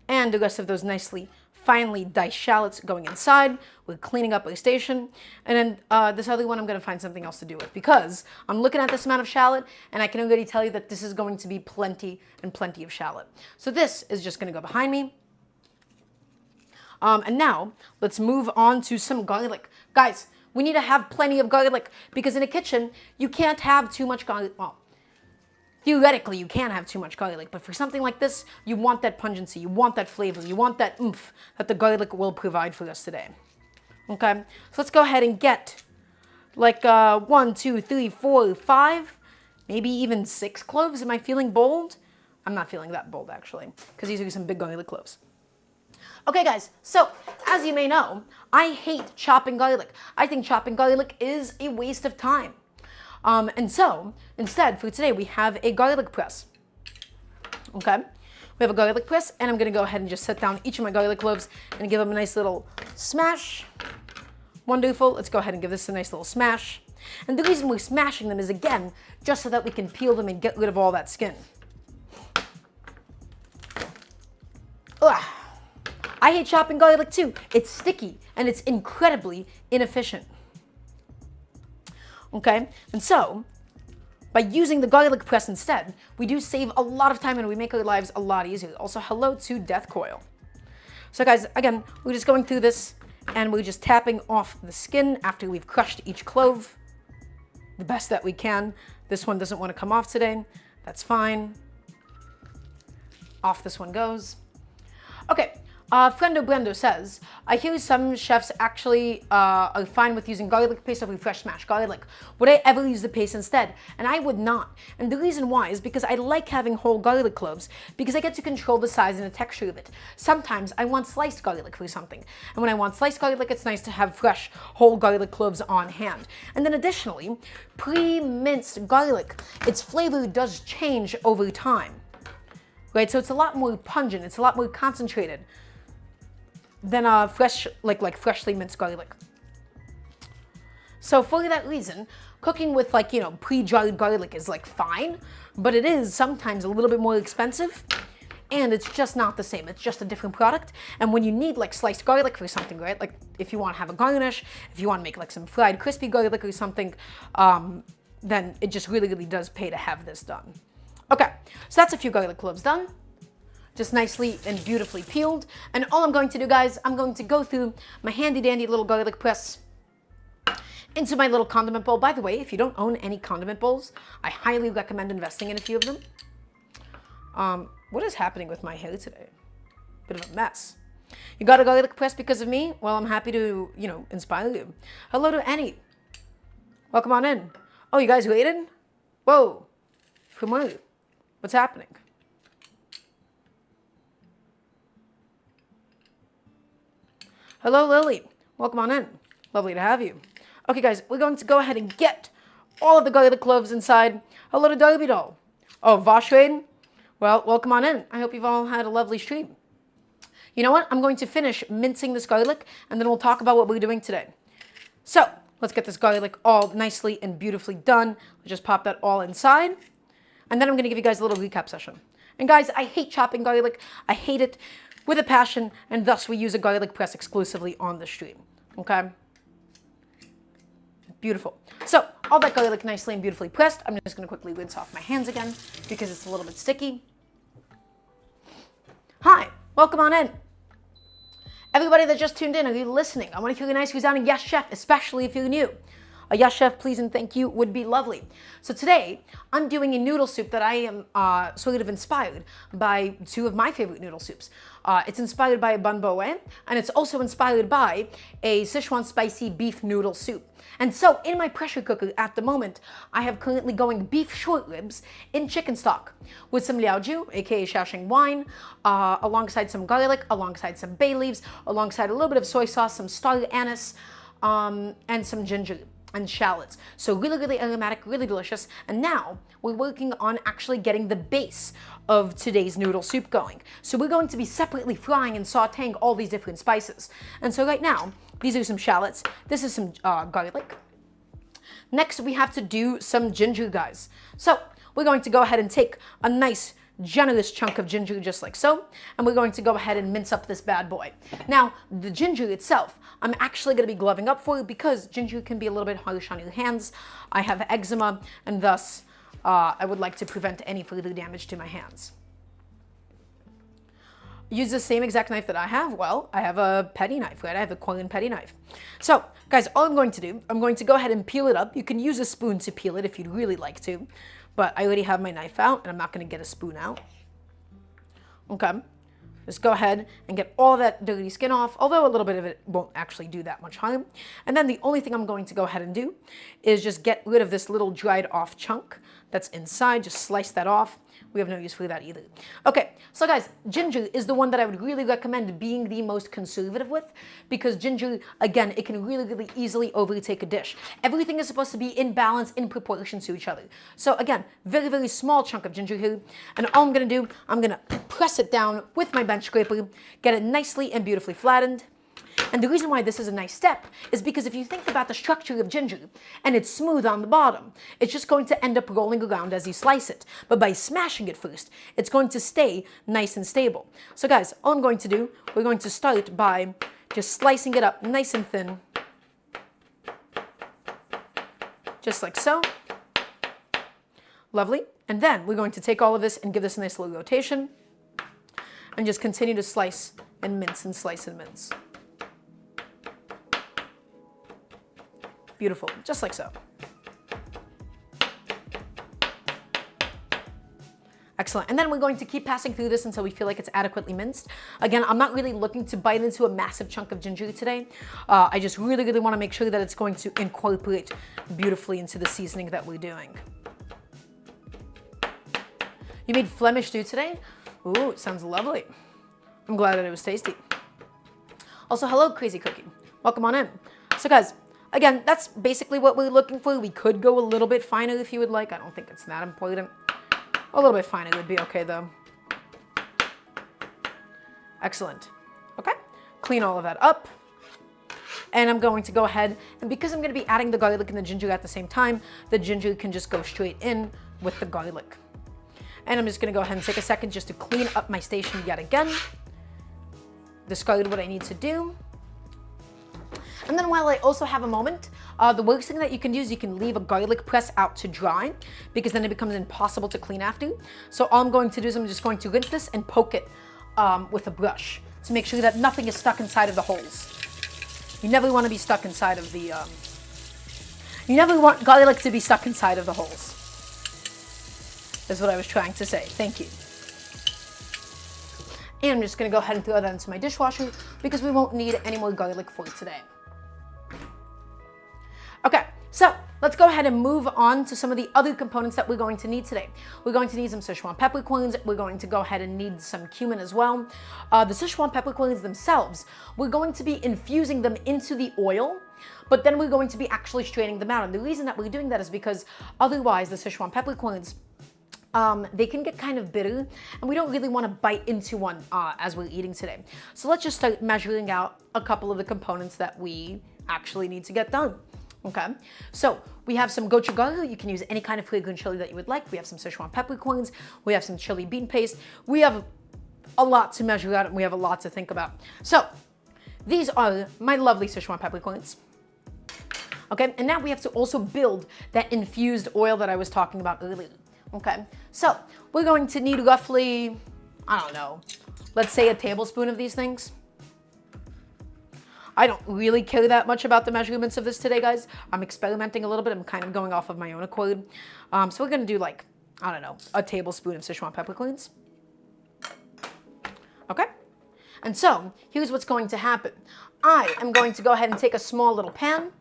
And the rest of those nicely, finely diced shallots going inside. We're cleaning up our station. And then this other one I'm going to find something else to do with, because I'm looking at this amount of shallot and I can already tell you that this is going to be plenty and plenty of shallot. So this is just going to go behind me. And now let's move on to some garlic. Guys, we need to have plenty of garlic, because in a kitchen, you can't have too much garlic. Well, theoretically, you can have too much garlic, but for something like this, you want that pungency, you want that flavor, you want that oomph that the garlic will provide for us today. Okay, so let's go ahead and get like 1, 2, 3, 4, 5, maybe even 6 cloves. Am I feeling bold? I'm not feeling that bold, actually, because these are some big garlic cloves. Okay, guys, so as you may know, I hate chopping garlic. I think chopping garlic is a waste of time. And so, instead, for today, we have a garlic press. Okay? We have a garlic press, and I'm going to go ahead and just set down each of my garlic cloves and give them a nice little smash. Wonderful. Let's go ahead and give this a nice little smash. And the reason we're smashing them is, again, just so that we can peel them and get rid of all that skin. Ugh. I hate chopping garlic too. It's sticky and it's incredibly inefficient. Okay, and so by using the garlic press instead, we do save a lot of time and we make our lives a lot easier. Also, hello to Death Coil. So guys, again, we're just going through this And we're just tapping off the skin after we've crushed each clove the best that we can. This one doesn't want to come off today. That's fine. Off this one goes. Okay. Friendo Brendo says, I hear some chefs actually are fine with using garlic paste over fresh smashed garlic. Would I ever use the paste instead? And I would not. And the reason why is because I like having whole garlic cloves because I get to control the size and the texture of it. Sometimes I want sliced garlic for something. And when I want sliced garlic, it's nice to have fresh whole garlic cloves on hand. And then additionally, pre-minced garlic, its flavor does change over time. Right? So it's a lot more pungent. It's a lot more concentrated than fresh, like freshly minced garlic. So for that reason, cooking with pre-dried garlic is fine, but it is sometimes a little bit more expensive, and it's just not the same. It's just a different product. And when you need sliced garlic for something, right? Like if you want to have a garnish, if you want to make some fried crispy garlic or something, then it just really, really does pay to have this done. Okay, so that's a few garlic cloves done. Just nicely and beautifully peeled. And all I'm going to do, guys, I'm going to go through my handy dandy little garlic press into my little condiment bowl. By the way, if you don't own any condiment bowls, I highly recommend investing in a few of them. What is happening with my hair today? Bit of a mess. You got a garlic press because of me? Well, I'm happy to, inspire you. Hello to Annie. Welcome on in. Oh, you guys waited? Whoa. From where? What's happening? Hello, Lily. Welcome on in. Lovely to have you. Okay, guys, we're going to go ahead and get all of the garlic cloves inside. Hello to Darby Doll. Oh, Voshrain. Well, welcome on in. I hope you've all had a lovely stream. You know what? I'm going to finish mincing this garlic, and then we'll talk about what we're doing today. So, let's get this garlic all nicely and beautifully done. Let's just pop that all inside. And then I'm going to give you guys a little recap session. And guys, I hate chopping garlic. I hate it with a passion, and thus we use a garlic press exclusively on the stream, okay? Beautiful. So, all that garlic nicely and beautifully pressed. I'm just gonna quickly rinse off my hands again because it's a little bit sticky. Hi, welcome on in. Everybody that just tuned in, are you listening? I wanna hear a nice resounding yes, chef, especially if you're new. A yes, chef, please and thank you would be lovely. So today, I'm doing a noodle soup that I am sort of inspired by two of my favorite noodle soups. It's inspired by a bun bo, and it's also inspired by a Sichuan spicy beef noodle soup. And so in my pressure cooker at the moment, I have currently going beef short ribs in chicken stock with some liaojiu, aka Shaoxing wine, alongside some garlic, alongside some bay leaves, alongside a little bit of soy sauce, some star anise, and some ginger and shallots. So really, really aromatic, really delicious. And now we're working on actually getting the base of today's noodle soup going. So we're going to be separately frying and sauteing all these different spices. And so right now, these are some shallots. This is some garlic. Next, we have to do some ginger, guys. So we're going to go ahead and take a nice generous chunk of ginger just like so, and we're going to go ahead and mince up this bad boy. Now, the ginger itself, I'm actually going to be gloving up for because ginger can be a little bit harsh on your hands. I have eczema, and thus I would like to prevent any further damage to my hands. Use the same exact knife that I have? Well, I have a petty knife, right? I have a Corlin petty knife. So, guys, all I'm going to do, I'm going to go ahead and peel it up. You can use a spoon to peel it if you'd really like to, but I already have my knife out, and I'm not going to get a spoon out. Okay, just go ahead and get all that dirty skin off, although a little bit of it won't actually do that much harm. And then the only thing I'm going to go ahead and do is just get rid of this little dried off chunk that's inside. Just slice that off. We have no use for that either. Okay, so guys, ginger is the one that I would really recommend being the most conservative with, because ginger, again, it can really, really easily overtake a dish. Everything is supposed to be in balance, in proportion to each other. So again, very, very small chunk of ginger here, and all I'm gonna do, I'm gonna press it down with my bench scraper, get it nicely and beautifully flattened. And the reason why this is a nice step is because if you think about the structure of ginger and it's smooth on the bottom, it's just going to end up rolling around as you slice it. But by smashing it first, it's going to stay nice and stable. So guys, all I'm going to do, we're going to start by just slicing it up nice and thin. Just like so. Lovely. And then we're going to take all of this and give this a nice little rotation and just continue to slice and mince and slice and mince. Beautiful, just like so. Excellent. And then we're going to keep passing through this until we feel like it's adequately minced. Again, I'm not really looking to bite into a massive chunk of ginger today. I just really, really want to make sure that it's going to incorporate beautifully into the seasoning that we're doing. You made Flemish stew today? Ooh, it sounds lovely. I'm glad that it was tasty. Also, hello, Crazy Cookie. Welcome on in. So guys, again, that's basically what we're looking for. We could go a little bit finer if you would like. I don't think it's that important. A little bit finer would be okay though. Excellent. Okay, clean all of that up. And I'm going to go ahead, and because I'm going to be adding the garlic and the ginger at the same time, the ginger can just go straight in with the garlic. And I'm just going to go ahead and take a second just to clean up my station yet again. Discard what I need to do. And then while I also have a moment, the worst thing that you can do is you can leave a garlic press out to dry, because then it becomes impossible to clean after. So all I'm going to do is I'm just going to rinse this and poke it with a brush to make sure that nothing is stuck inside of the holes. You never want to be stuck inside of the, you never want garlic to be stuck inside of the holes. Is what I was trying to say. Thank you. And I'm just going to go ahead and throw that into my dishwasher because we won't need any more garlic for today. Okay, so let's go ahead and move on to some of the other components that we're going to need today. We're going to need some Sichuan peppercorns. We're going to go ahead and need some cumin as well. The Sichuan peppercorns themselves, we're going to be infusing them into the oil, but then we're going to be actually straining them out. And the reason that we're doing that is because otherwise the Sichuan peppercorns, they can get kind of bitter, and we don't really want to bite into one as we're eating today. So let's just start measuring out a couple of the components that we actually need to get done. Okay, so we have some gochugaru. You can use any kind of fragrant chili that you would like. We have some Sichuan peppercorns. We have some chili bean paste. We have a lot to measure out, and we have a lot to think about. So these are my lovely Sichuan peppercorns. Okay, and now we have to also build that infused oil that I was talking about earlier. Okay, so we're going to need roughly, I don't know, let's say a tablespoon of these things. I don't really care that much about the measurements of this today, guys. I'm experimenting a little bit. I'm kind of going off of my own accord. So we're going to do like, I don't know, a tablespoon of Sichuan peppercorns. Okay? And so here's what's going to happen. I am going to go ahead and take a small little pan.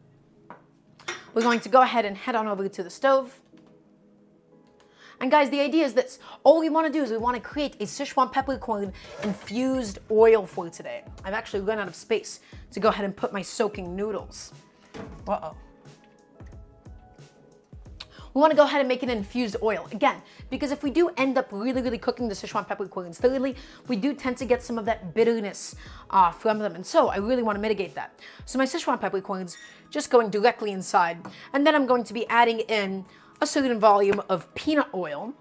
We're going to go ahead and head on over to the stove. And guys, the idea is this. All we want to do is we want to create a Sichuan peppercorn infused oil for today. I've actually run out of space to go ahead and put my soaking noodles. Uh-oh. We want to go ahead and make an infused oil. Again, because if we do end up really, really cooking the Sichuan peppercorns thoroughly, we do tend to get some of that bitterness from them. And so I really want to mitigate that. So my Sichuan peppercorns just going directly inside. And then I'm going to be adding in a certain volume of peanut oil.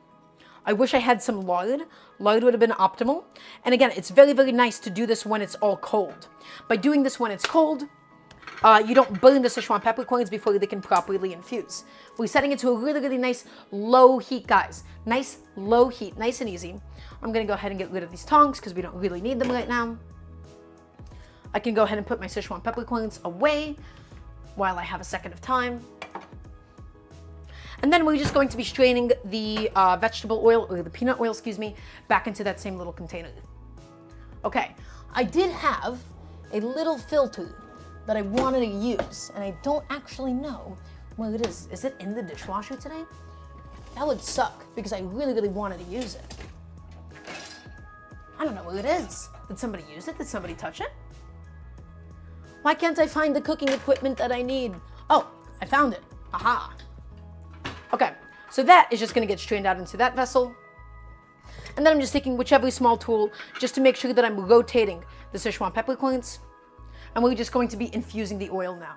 I wish I had some lard. Lard would have been optimal. And again, it's very, very nice to do this when it's all cold. By doing this when it's cold, you don't burn the Sichuan peppercorns before they can properly infuse. We're setting it to a really, really nice low heat, guys. Nice low heat, nice and easy. I'm gonna go ahead and get rid of these tongs because we don't really need them right now. I can go ahead and put my Sichuan peppercorns away while I have a second of time. And then we're just going to be straining the vegetable oil, or the peanut oil, excuse me, back into that same little container. Okay, I did have a little filter that I wanted to use, and I don't actually know where it is. Is it in the dishwasher today? That would suck, because I really, really wanted to use it. I don't know where it is. Did somebody use it? Did somebody touch it? Why can't I find the cooking equipment that I need? Oh, I found it. Aha. Okay, so that is just going to get strained out into that vessel. And then I'm just taking whichever small tool just to make sure that I'm rotating the Sichuan peppercorns. And we're just going to be infusing the oil now.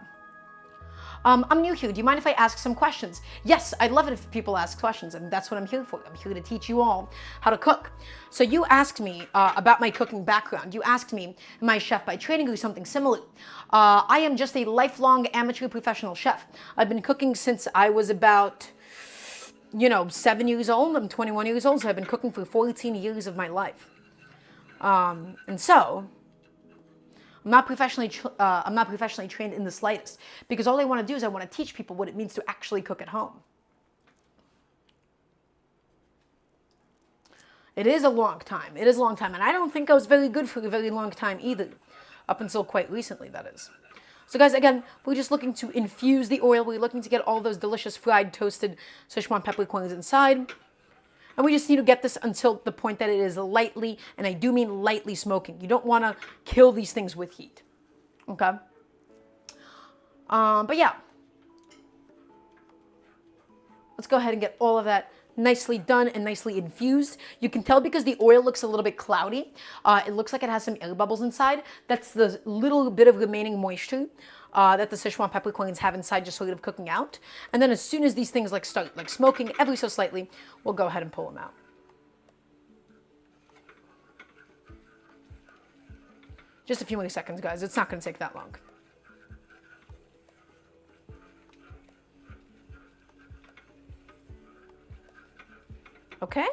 I'm new here. Do you mind if I ask some questions? Yes, I'd love it if people ask questions, and that's what I'm here for. I'm here to teach you all how to cook. So you asked me about my cooking background. You asked me, am I a chef by training or something similar? I am just a lifelong amateur professional chef. I've been cooking since I was about 7 years old. I'm 21 years old, so I've been cooking for 14 years of my life. And so, I'm I'm not professionally trained in the slightest, because all I want to do is I want to teach people what it means to actually cook at home. It is a long time. It is a long time. And I don't think I was very good for a very long time either. Up until quite recently, that is. So guys, again, we're just looking to infuse the oil. We're looking to get all those delicious fried, toasted Szechuan peppercorns inside. And we just need to get this until the point that it is lightly, and I do mean lightly smoking. You don't want to kill these things with heat. Okay? But yeah. Let's go ahead and get all of that nicely done and nicely infused. You can tell because the oil looks a little bit cloudy. It looks like it has some air bubbles inside. That's the little bit of remaining moisture that the Szechuan peppercorns have inside, just sort of cooking out. And then as soon as these things start smoking ever so slightly, we'll go ahead and pull them out. Just a few more seconds, guys. It's not going to take that long. Okay?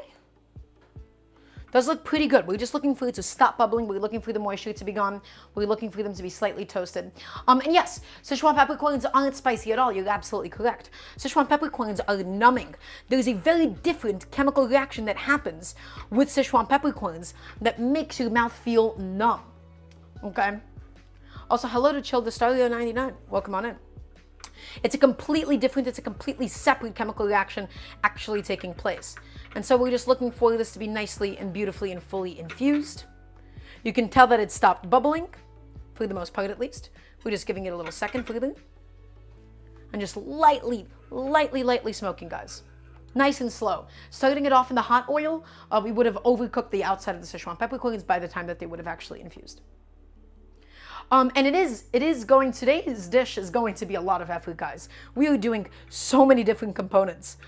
Does look pretty good. We're just looking for it to stop bubbling. We're looking for the moisture to be gone. We're looking for them to be slightly toasted. And yes, Szechuan peppercorns aren't spicy at all. You're absolutely correct. Szechuan peppercorns are numbing. There's a very different chemical reaction that happens with Szechuan peppercorns that makes your mouth feel numb. Okay? Also, hello to Chill Dastario 99. Welcome on in. It's a completely separate chemical reaction actually taking place. And so we're just looking for this to be nicely and beautifully and fully infused. You can tell that it stopped bubbling, for the most part at least. We're just giving it a little second for them. And just lightly smoking, guys. Nice and slow. Starting it off in the hot oil, we would have overcooked the outside of the Szechuan peppercorns by the time that they would have actually infused. And today's dish is going to be a lot of effort, guys. We are doing so many different components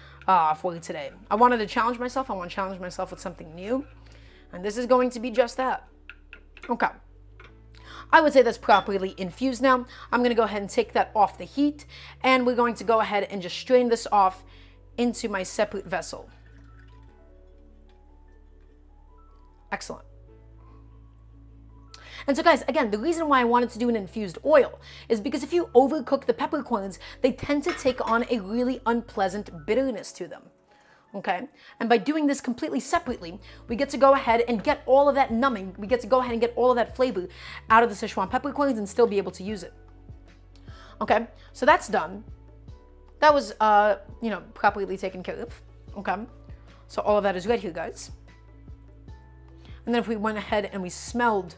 for today. I wanted to challenge myself. I want to challenge myself with something new. And this is going to be just that. Okay. I would say that's properly infused now. I'm going to go ahead and take that off the heat. And we're going to go ahead and just strain this off into my separate vessel. Excellent. And so guys, again, the reason why I wanted to do an infused oil is because if you overcook the peppercorns, they tend to take on a really unpleasant bitterness to them. Okay? And by doing this completely separately, we get to go ahead and get all of that numbing. We get to go ahead and get all of that flavor out of the Szechuan peppercorns and still be able to use it. Okay? So that's done. That was, properly taken care of. Okay? So all of that is right here, guys. And then if we went ahead and we smelled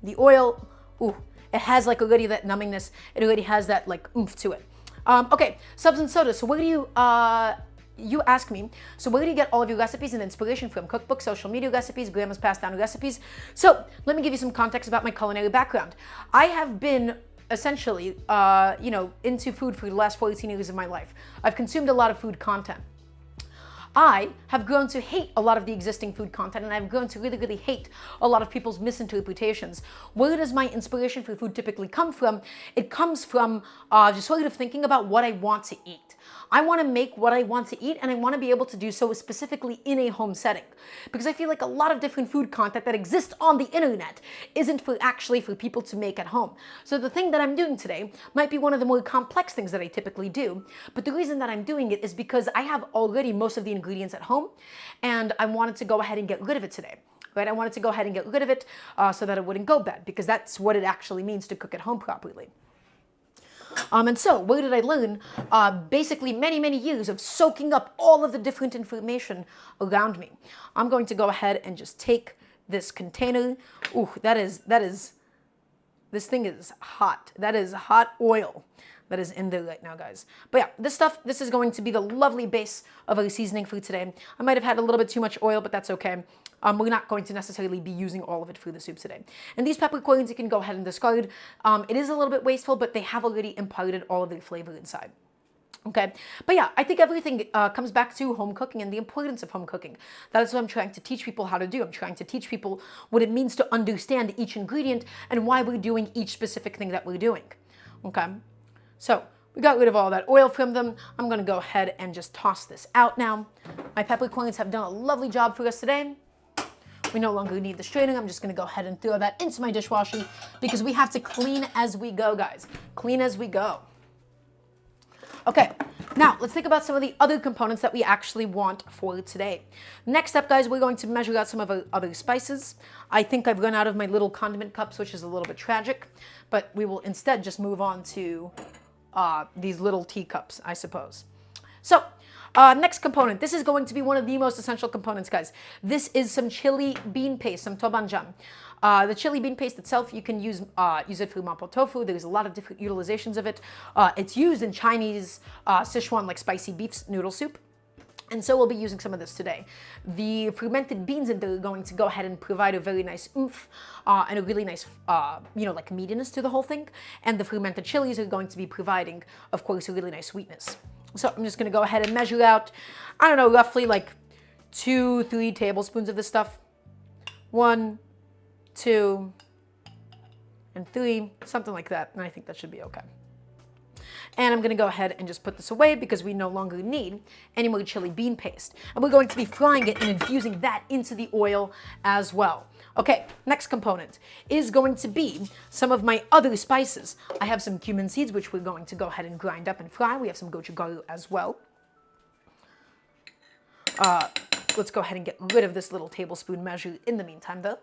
the oil, ooh, it has already that numbingness. It already has that oomph to it. Okay, subs and sodas. So where do you ask me, so where do you get all of your recipes and inspiration from? Cookbooks, social media recipes, grandma's passed down recipes. So let me give you some context about my culinary background. I have been essentially, into food for the last 14 years of my life. I've consumed a lot of food content. I have grown to hate a lot of the existing food content, and I've grown to really hate a lot of people's misinterpretations. Where does my inspiration for food typically come from? It comes from just sort of thinking about what I want to eat. I want to make what I want to eat, and I want to be able to do so specifically in a home setting. Because I feel like a lot of different food content that exists on the internet isn't actually for people to make at home. So the thing that I'm doing today might be one of the more complex things that I typically do, but the reason that I'm doing it is because I have already most of the ingredients at home, and I wanted to go ahead and get rid of it today. Right? I wanted to go ahead and get rid of it so that it wouldn't go bad, because that's what it actually means to cook at home properly. And so, where did I learn? Basically, many years of soaking up all of the different information around me. I'm going to go ahead and just take this container. Ooh, this thing is hot. That is hot oil that is in there right now, guys. But yeah, this is going to be the lovely base of our seasoning for today. I might have had a little bit too much oil, but that's okay. We're not going to necessarily be using all of it for the soup today. And these peppercorns, you can go ahead and discard. It is a little bit wasteful, but they have already imparted all of their flavor inside. Okay, but yeah, I think everything comes back to home cooking and the importance of home cooking. That is what I'm trying to teach people how to do. I'm trying to teach people what it means to understand each ingredient and why we're doing each specific thing that we're doing. Okay, so we got rid of all that oil from them. I'm going to go ahead and just toss this out now. My peppercorns have done a lovely job for us today. We no longer need the straining. I'm just gonna go ahead and throw that into my dishwasher because we have to clean as we go, guys. Clean as we go. Okay, now let's think about some of the other components that we actually want for today. Next up, guys, we're going to measure out some of our other spices. I think I've run out of my little condiment cups, which is a little bit tragic, but we will instead just move on to these little teacups, I suppose. So, next component. This is going to be one of the most essential components, guys. This is some chili bean paste, some tobanjang. The chili bean paste itself, you can use it for mapo tofu. There's a lot of different utilizations of it. It's used in Chinese Sichuan, like spicy beef noodle soup. And so we'll be using some of this today. The fermented beans in there are going to go ahead and provide a very nice oomph and a really nice, like meatiness to the whole thing. And the fermented chilies are going to be providing, of course, a really nice sweetness. So I'm just gonna go ahead and measure out, I don't know, roughly like 2-3 tablespoons of this stuff. 1, 2, and 3, something like that. And I think that should be okay. And I'm gonna go ahead and just put this away because we no longer need any more chili bean paste. And we're going to be frying it and infusing that into the oil as well. Okay, next component is going to be some of my other spices. I have some cumin seeds, which we're going to go ahead and grind up and fry. We have some gochugaru as well. Let's go ahead and get rid of this little tablespoon measure in the meantime, though.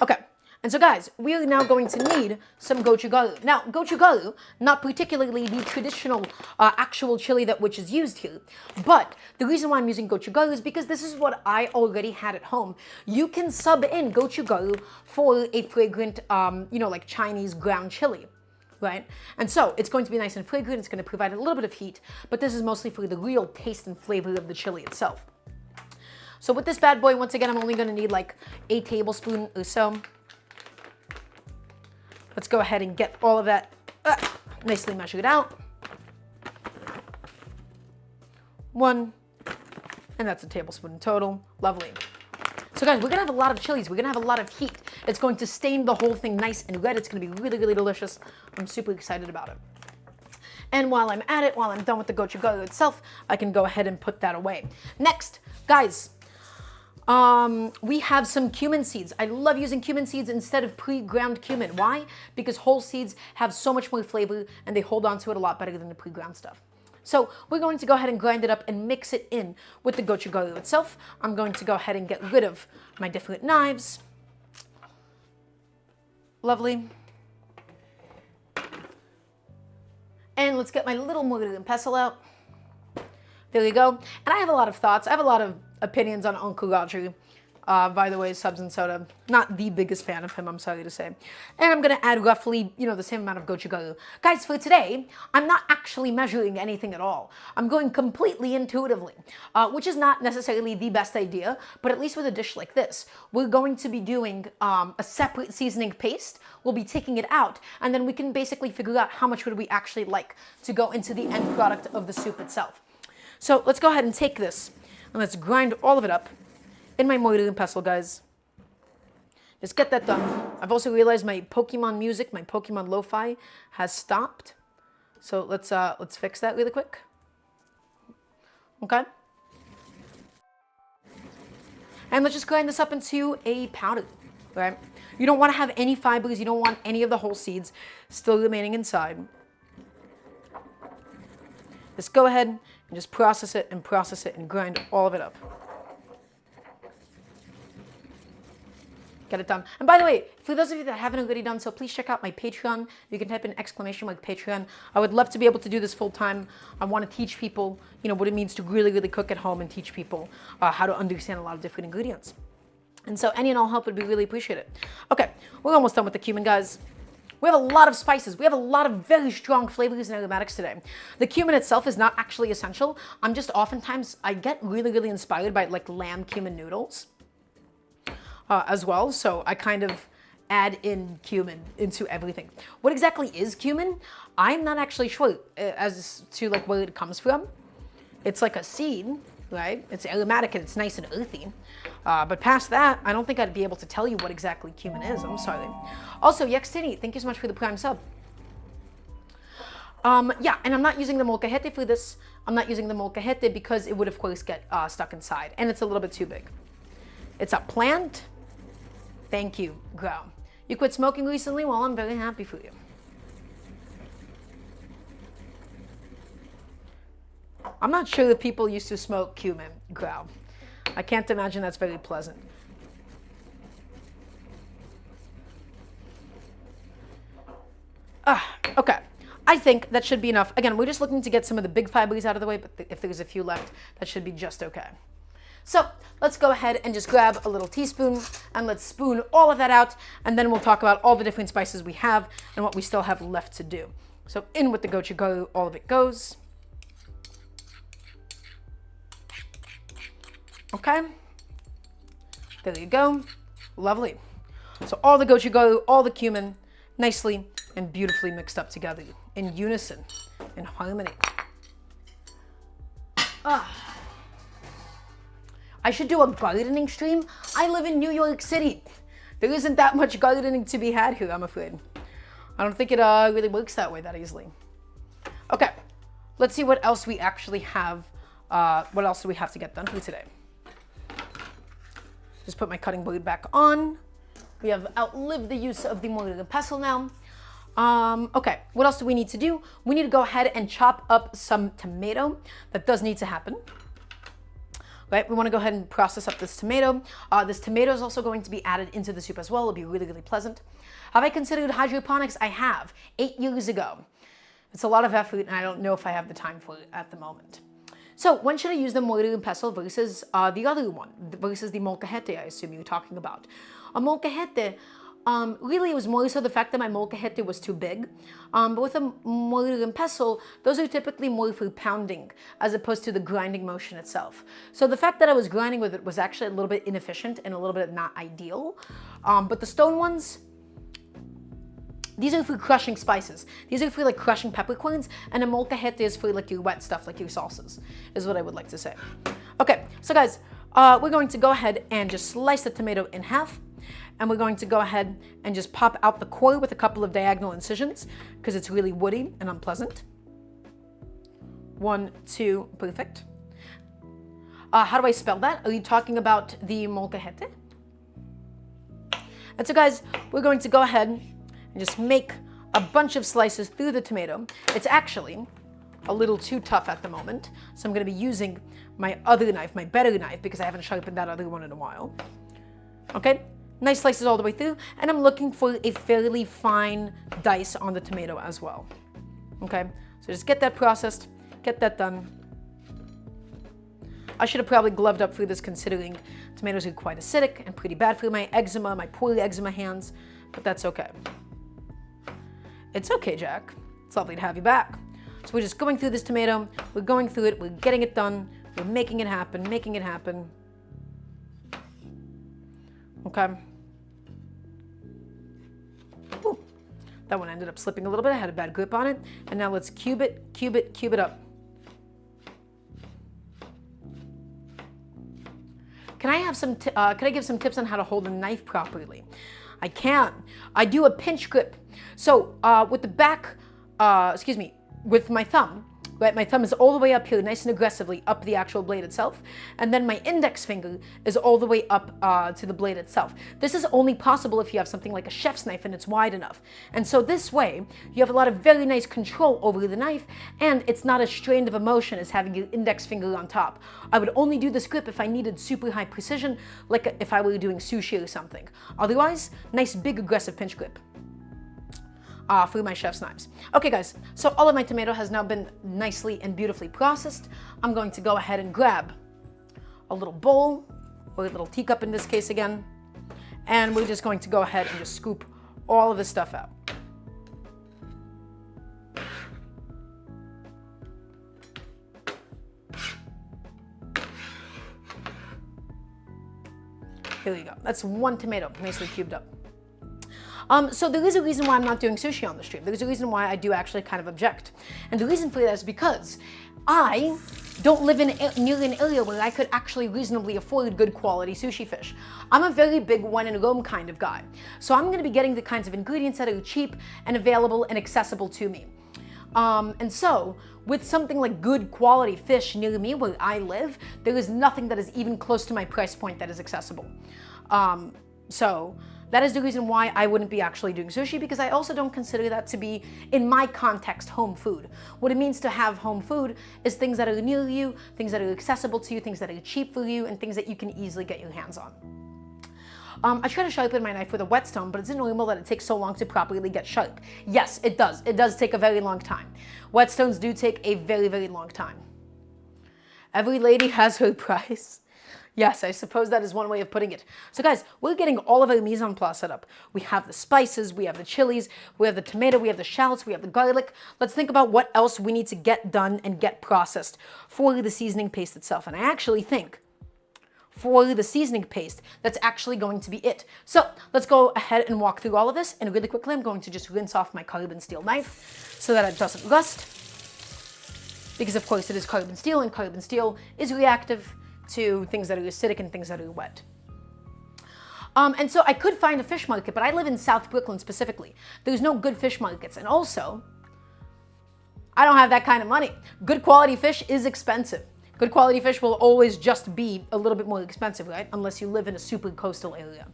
Okay. And so, guys, we are now going to need some gochugaru. Now, gochugaru, not particularly the traditional actual chili which is used here, but the reason why I'm using gochugaru is because this is what I already had at home. You can sub in gochugaru for a fragrant, like Chinese ground chili, right? And so it's going to be nice and fragrant. It's going to provide a little bit of heat, but this is mostly for the real taste and flavor of the chili itself. So with this bad boy, once again, I'm only going to need like a tablespoon or so. Let's go ahead and get all of that nicely measured out. 1, and that's a tablespoon in total. Lovely. So guys, we're gonna have a lot of chilies. We're gonna have a lot of heat. It's going to stain the whole thing nice and red. It's gonna be really, really delicious. I'm super excited about it. And while I'm at it, while I'm done with the gochugaru itself, I can go ahead and put that away. Next, guys, we have some cumin seeds. I love using cumin seeds instead of pre-ground cumin. Why? Because whole seeds have so much more flavor and they hold on to it a lot better than the pre-ground stuff. So we're going to go ahead and grind it up and mix it in with the gochugaru itself. I'm going to go ahead and get rid of my different knives. Lovely. And let's get my little mortar and pestle out. There we go. And I have a lot of thoughts. I have a lot of opinions on Uncle Roger. By the way, Subs and Soda, not the biggest fan of him, I'm sorry to say. And I'm going to add roughly, the same amount of gochugaru. Guys, for today, I'm not actually measuring anything at all. I'm going completely intuitively, which is not necessarily the best idea, but at least with a dish like this, we're going to be doing a separate seasoning paste. We'll be taking it out, and then we can basically figure out how much would we actually like to go into the end product of the soup itself. So let's go ahead and take this, and let's grind all of it up in my mortar and pestle, guys. Let's get that done. I've also realized my Pokemon music, my Pokemon lo-fi has stopped. So let's fix that really quick. Okay. And let's just grind this up into a powder, right? You don't want to have any fibers. You don't want any of the whole seeds still remaining inside. Just go ahead and just process it and grind all of it up. Get it done. And by the way, for those of you that haven't already done so, please check out my Patreon. You can type in ! Patreon. I would love to be able to do this full time. I want to teach people, what it means to really, really cook at home and teach people how to understand a lot of different ingredients. And so any and all help would be really appreciated. Okay, we're almost done with the cumin, guys. We have a lot of spices. We have a lot of very strong flavors and aromatics today. The cumin itself is not actually essential. Oftentimes, I get really, really inspired by like lamb cumin noodles as well. So I kind of add in cumin into everything. What exactly is cumin? I'm not actually sure as to like where it comes from. It's like a seed, right? It's aromatic and it's nice and earthy. But past that, I don't think I'd be able to tell you what exactly cumin is. I'm sorry. Also, Yextini, thank you so much for the Prime sub. Yeah, and I'm not using the molcajete for this. I'm not using the molcajete because it would of course get stuck inside, and it's a little bit too big. It's a plant. Thank you, Grow. You quit smoking recently? Well, I'm very happy for you. I'm not sure that people used to smoke cumin, Grow. I can't imagine that's very pleasant. Okay. I think that should be enough. Again, we're just looking to get some of the big fibers out of the way, but if there's a few left, that should be just okay. So let's go ahead and just grab a little teaspoon and let's spoon all of that out, and then we'll talk about all the different spices we have and what we still have left to do. So in with the gochugaru, all of it goes. Okay, there you go. Lovely. So all the gochugaru, all the cumin, nicely and beautifully mixed up together in unison, in harmony. I should do a gardening stream. I live in New York City. There isn't that much gardening to be had here, I'm afraid. I don't think it really works that way that easily. Okay, let's see what else we actually have. What else do we have to get done for today? Just put my cutting board back on. We have outlived the use of the mortar and pestle now. Okay, what else do we need to do? We need to go ahead and chop up some tomato. That does need to happen. Right, we want to go ahead and process up this tomato. This tomato is also going to be added into the soup as well. It'll be really, really pleasant. Have I considered hydroponics? I have, 8 years ago. It's a lot of effort, and I don't know if I have the time for it at the moment. So when should I use the mortar and pestle versus the other one, versus the molcajete, I assume you're talking about? A molcajete, really it was more so the fact that my molcajete was too big. But with a mortar and pestle, those are typically more for pounding as opposed to the grinding motion itself. So the fact that I was grinding with it was actually a little bit inefficient and a little bit not ideal. But the stone ones, these are for crushing spices. These are for like crushing peppercorns, and a molcajete is for like your wet stuff, like your salsas, is what I would like to say. Okay, so guys, we're going to go ahead and just slice the tomato in half, and we're going to go ahead and just pop out the core with a couple of diagonal incisions because it's really woody and unpleasant. 1, 2, perfect. How do I spell that? Are you talking about the molcajete? And so guys, we're going to go ahead and just make a bunch of slices through the tomato. It's actually a little too tough at the moment, so I'm going to be using my other knife, my better knife, because I haven't sharpened that other one in a while. Okay, nice slices all the way through, and I'm looking for a fairly fine dice on the tomato as well. Okay, so just get that processed, get that done. I should have probably gloved up for this, considering tomatoes are quite acidic and pretty bad for my eczema, my poor eczema hands, but that's okay. It's okay, Jack. It's lovely to have you back. So we're just going through this tomato, we're going through it, we're getting it done, we're making it happen, making it happen. Okay. Ooh, that one ended up slipping a little bit. I had a bad grip on it. And now let's cube it, cube it, cube it up. Can I give some tips on how to hold a knife properly? I can. I do a pinch grip. So with the back, with my thumb, right? My thumb is all the way up here, nice and aggressively up the actual blade itself. And then my index finger is all the way up to the blade itself. This is only possible if you have something like a chef's knife and it's wide enough. And so this way, you have a lot of very nice control over the knife, and it's not as strained of a motion as having your index finger on top. I would only do this grip if I needed super high precision, like if I were doing sushi or something. Otherwise, nice big aggressive pinch grip. For my chef's knives. Okay guys, so all of my tomato has now been nicely and beautifully processed. I'm going to go ahead and grab a little bowl, or a little teacup in this case again, and we're just going to go ahead and just scoop all of this stuff out. Here we go. That's one tomato, nicely cubed up. So there is a reason why I'm not doing sushi on the stream. There's a reason why I do actually kind of object. And the reason for that is because I don't live near an area where I could actually reasonably afford good quality sushi fish. I'm a very big when in Rome kind of guy. So I'm going to be getting the kinds of ingredients that are cheap and available and accessible to me. And so, with something like good quality fish near me where I live, there is nothing that is even close to my price point that is accessible. So that is the reason why I wouldn't be actually doing sushi, because I also don't consider that to be, in my context, home food. What it means to have home food is things that are near you, things that are accessible to you, things that are cheap for you, and things that you can easily get your hands on. I try to sharpen my knife with a whetstone, but it's normal that it takes so long to properly get sharp. Yes, it does. It does take a very long time. Whetstones do take a very, very long time. Every lady has her price. Yes, I suppose that is one way of putting it. So guys, we're getting all of our mise en place set up. We have the spices, we have the chilies, we have the tomato, we have the shallots, we have the garlic. Let's think about what else we need to get done and get processed for the seasoning paste itself. And I actually think for the seasoning paste, that's actually going to be it. So let's go ahead and walk through all of this. And really quickly, I'm going to just rinse off my carbon steel knife so that it doesn't rust. Because of course it is carbon steel, and carbon steel is reactive to things that are acidic and things that are wet. And so I could find a fish market, but I live in South Brooklyn specifically. There's no good fish markets. And also, I don't have that kind of money. Good quality fish is expensive. Good quality fish will always just be a little bit more expensive, right? Unless you live in a super coastal area.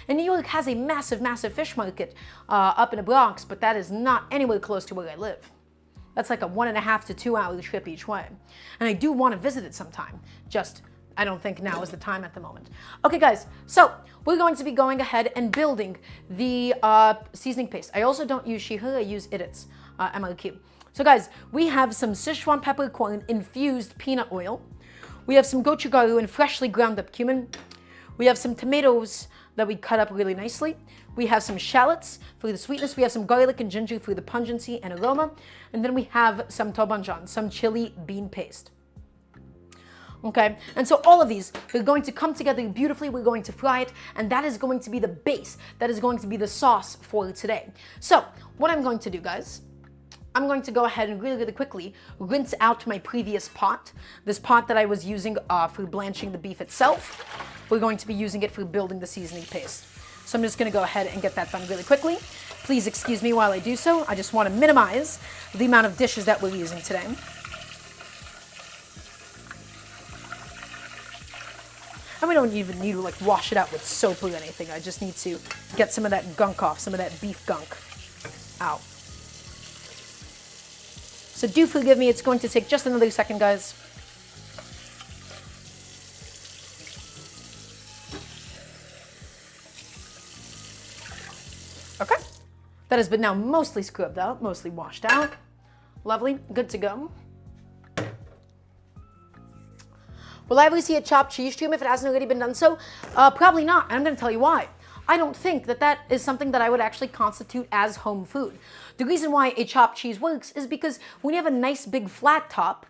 And New York has a massive, massive fish market up in the Bronx, but that is not anywhere close to where I live. That's like a 1.5 to 2 hour trip each way. And I do want to visit it sometime. Just, I don't think now is the time at the moment. Okay guys, so we're going to be going ahead and building the seasoning paste. I also don't use Shihu, I use Idit's MRQ. So guys, we have some Sichuan peppercorn infused peanut oil. We have some gochugaru and freshly ground up cumin. We have some tomatoes that we cut up really nicely. We have some shallots for the sweetness. We have some garlic and ginger for the pungency and aroma. And then we have some tobanjan, some chili bean paste. Okay, and so all of these are going to come together beautifully. We're going to fry it, and that is going to be the base. That is going to be the sauce for today. So what I'm going to do, guys, I'm going to go ahead and really, really quickly rinse out my previous pot. This pot that I was using for blanching the beef itself. We're going to be using it for building the seasoning paste. So I'm just going to go ahead and get that done really quickly. Please excuse me while I do so. I just want to minimize the amount of dishes that we're using today. And we don't even need to like wash it out with soap or anything. I just need to get some of that gunk off, some of that beef gunk out. So do forgive me, it's going to take just another second, guys. Okay, that has been now mostly scrubbed out, mostly washed out. Lovely, good to go. Will I ever see a chopped cheese stream if it hasn't already been done so? Probably not, and I'm going to tell you why. I don't think that that is something that I would actually constitute as home food. The reason why a chopped cheese works is because when you have a nice big flat top,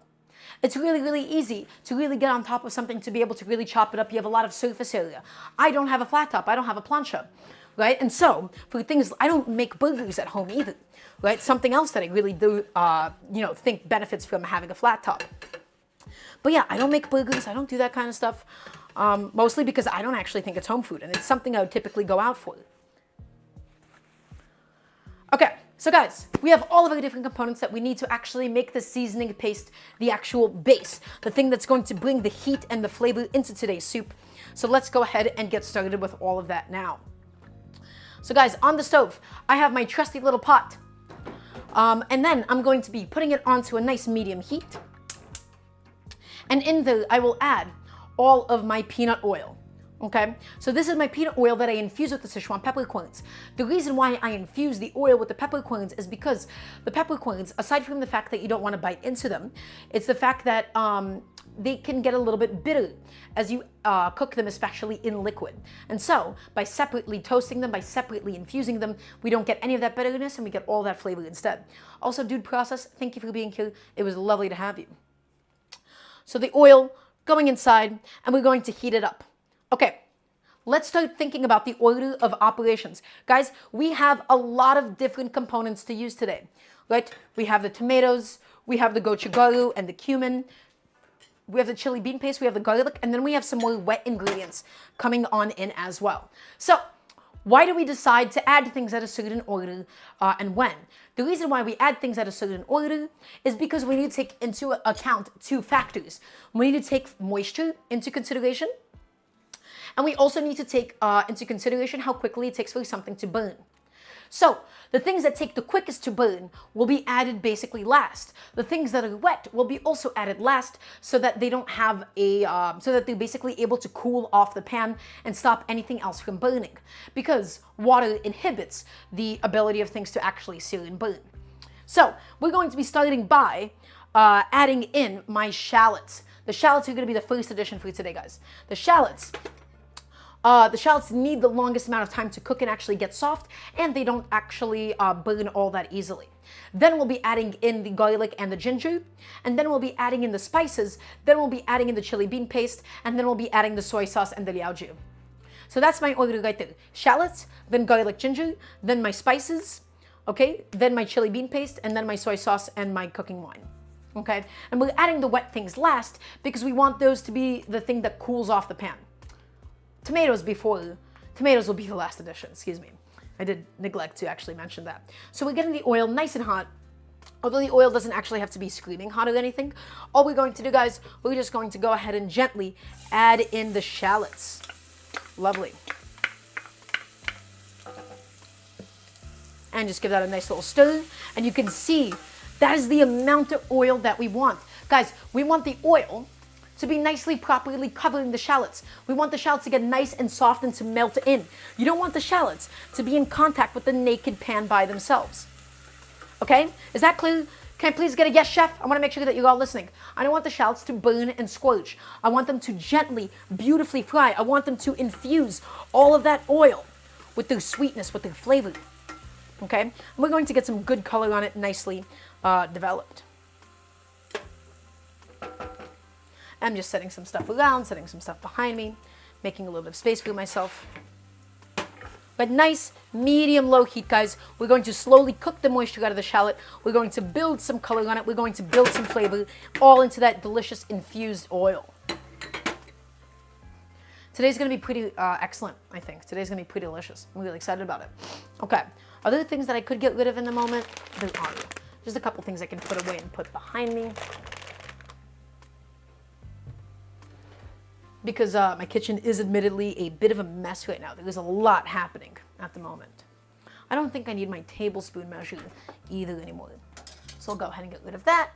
it's really, really easy to really get on top of something to be able to really chop it up. You have a lot of surface area. I don't have a flat top. I don't have a plancha, right? And so for things, I don't make burgers at home either, right? Something else that I really do, think benefits from having a flat top. But yeah, I don't make burgers. I don't do that kind of stuff. Mostly because I don't actually think it's home food, and it's something I would typically go out for. Okay, so guys, we have all of our different components that we need to actually make the seasoning paste the actual base, the thing that's going to bring the heat and the flavor into today's soup. So let's go ahead and get started with all of that now. So guys, on the stove, I have my trusty little pot. And then I'm going to be putting it onto a nice medium heat. And in there, I will add all of my peanut oil. Okay, so this is my peanut oil that I infuse with the Sichuan peppercorns. The reason why I infuse the oil with the peppercorns is because the peppercorns, aside from the fact that you don't want to bite into them, it's the fact that they can get a little bit bitter as you cook them, especially in liquid. And so by separately toasting them, by separately infusing them, we don't get any of that bitterness and we get all that flavor instead. Also, dude process, thank you for being here. It was lovely to have you. So the oil going inside, and we're going to heat it up. Okay, let's start thinking about the order of operations. Guys, we have a lot of different components to use today, right? We have the tomatoes, we have the gochugaru and the cumin, we have the chili bean paste, we have the garlic, and then we have some more wet ingredients coming on in as well. So Why do we decide to add things at a certain order and when? The reason why we add things at a certain order is because we need to take into account two factors. We need to take moisture into consideration, and we also need to take into consideration how quickly it takes for something to burn. So the things that take the quickest to burn will be added basically last. The things that are wet will be also added last, so that they don't have so that they're basically able to cool off the pan and stop anything else from burning. Because water inhibits the ability of things to actually sear and burn. So we're going to be starting by adding in my shallots. The shallots are going to be the first addition for today, guys. The shallots need the longest amount of time to cook and actually get soft, and they don't actually burn all that easily. Then we'll be adding in the garlic and the ginger, and then we'll be adding in the spices, then we'll be adding in the chili bean paste, and then we'll be adding the soy sauce and the liaojiu. So that's my order right there. Shallots, then garlic ginger, then my spices, okay, then my chili bean paste, and then my soy sauce and my cooking wine. Okay, and we're adding the wet things last because we want those to be the thing that cools off the pan. Tomatoes will be the last addition, excuse me. I did neglect to actually mention that. So we're getting the oil nice and hot. Although the oil doesn't actually have to be screaming hot or anything, all we're going to do, guys, we're just going to go ahead and gently add in the shallots. Lovely. And just give that a nice little stir. And you can see that is the amount of oil that we want. Guys, we want the oil to be nicely, properly covering the shallots. We want the shallots to get nice and soft and to melt in. You don't want the shallots to be in contact with the naked pan by themselves. Okay? Is that clear? Can I please get a yes, chef? I want to make sure that you're all listening. I don't want the shallots to burn and scorch. I want them to gently, beautifully fry. I want them to infuse all of that oil with their sweetness, with their flavor. Okay? And we're going to get some good color on it, nicely developed. I'm just setting some stuff around, setting some stuff behind me, making a little bit of space for myself. But nice, medium-low heat, guys. We're going to slowly cook the moisture out of the shallot. We're going to build some color on it. We're going to build some flavor, all into that delicious infused oil. Today's going to be pretty excellent, I think. Today's going to be pretty delicious. I'm really excited about it. Okay, are there things that I could get rid of in the moment? There are. Just a couple things I can put away and put behind me. Because my kitchen is admittedly a bit of a mess right now. There's a lot happening at the moment. I don't think I need my tablespoon measure either anymore. So I'll go ahead and get rid of that.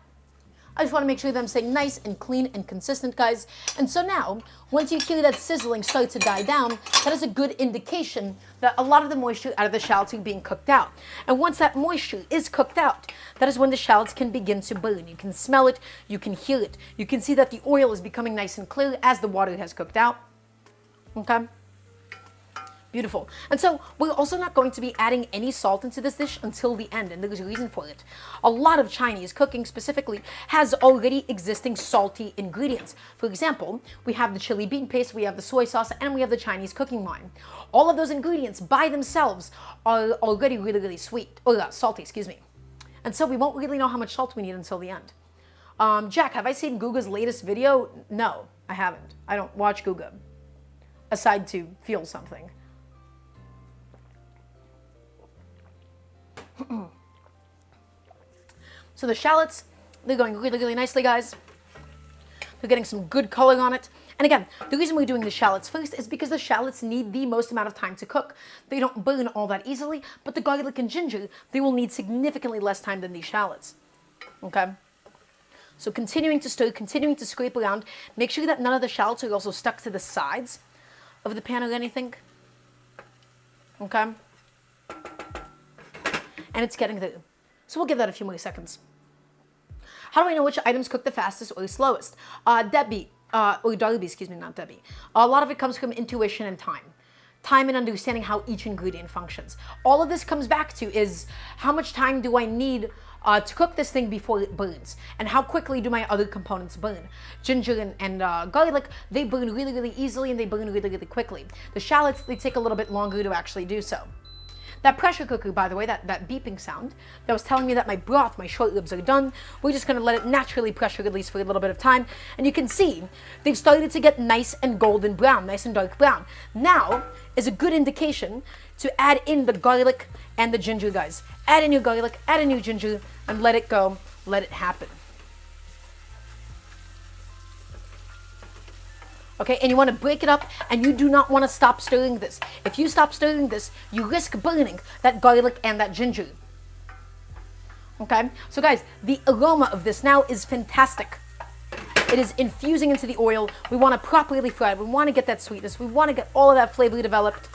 I just want to make sure that I'm staying nice and clean and consistent, guys. And so now, once you hear that sizzling start to die down, that is a good indication that a lot of the moisture out of the shallots are being cooked out. And once that moisture is cooked out, that is when the shallots can begin to burn. You can smell it, you can hear it. You can see that the oil is becoming nice and clear as the water has cooked out. Okay? Beautiful. And so we're also not going to be adding any salt into this dish until the end, and there's a reason for it. A lot of Chinese cooking specifically has already existing salty ingredients. For example, we have the chili bean paste, we have the soy sauce, and we have the Chinese cooking wine. All of those ingredients by themselves are already really, really sweet, or salty, excuse me. And so we won't really know how much salt we need until the end. Jack, have I seen Guga's latest video? No, I haven't. I don't watch Guga, aside to feel something. So the shallots, they're going really, really nicely, guys. They're getting some good color on it. And again, the reason we're doing the shallots first is because the shallots need the most amount of time to cook. They don't burn all that easily, but the garlic and ginger, they will need significantly less time than these shallots. Okay? So continuing to stir, continuing to scrape around. Make sure that none of the shallots are also stuck to the sides of the pan or anything. Okay? And it's getting there. So we'll give that a few more seconds. How do I know which items cook the fastest or the slowest? Darby, excuse me, not Debbie. A lot of it comes from intuition and time. Time and understanding how each ingredient functions. All of this comes back to is how much time do I need to cook this thing before it burns? And how quickly do my other components burn? Ginger and garlic, they burn really, really easily and they burn really, really quickly. The shallots, they take a little bit longer to actually do so. That pressure cooker, by the way, that beeping sound, that was telling me that my broth, my short ribs are done. We're just going to let it naturally pressure release for a little bit of time. And you can see they've started to get nice and golden brown, nice and dark brown. Now is a good indication to add in the garlic and the ginger, guys. Add in your garlic, add in your ginger, and let it go, let it happen. Okay, and you want to break it up, and you do not want to stop stirring this. If you stop stirring this, you risk burning that garlic and that ginger. Okay, so guys, the aroma of this now is fantastic. It is infusing into the oil. We want to properly fry it. We want to get that sweetness. We want to get all of that flavor developed.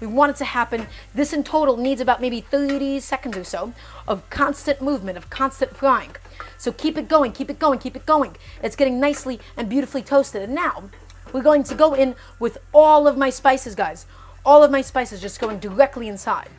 We want it to happen. This in total needs about maybe 30 seconds or so of constant movement, of constant frying. So keep it going, keep it going, keep it going. It's getting nicely and beautifully toasted. And now we're going to go in with all of my spices, guys. All of my spices just going directly inside.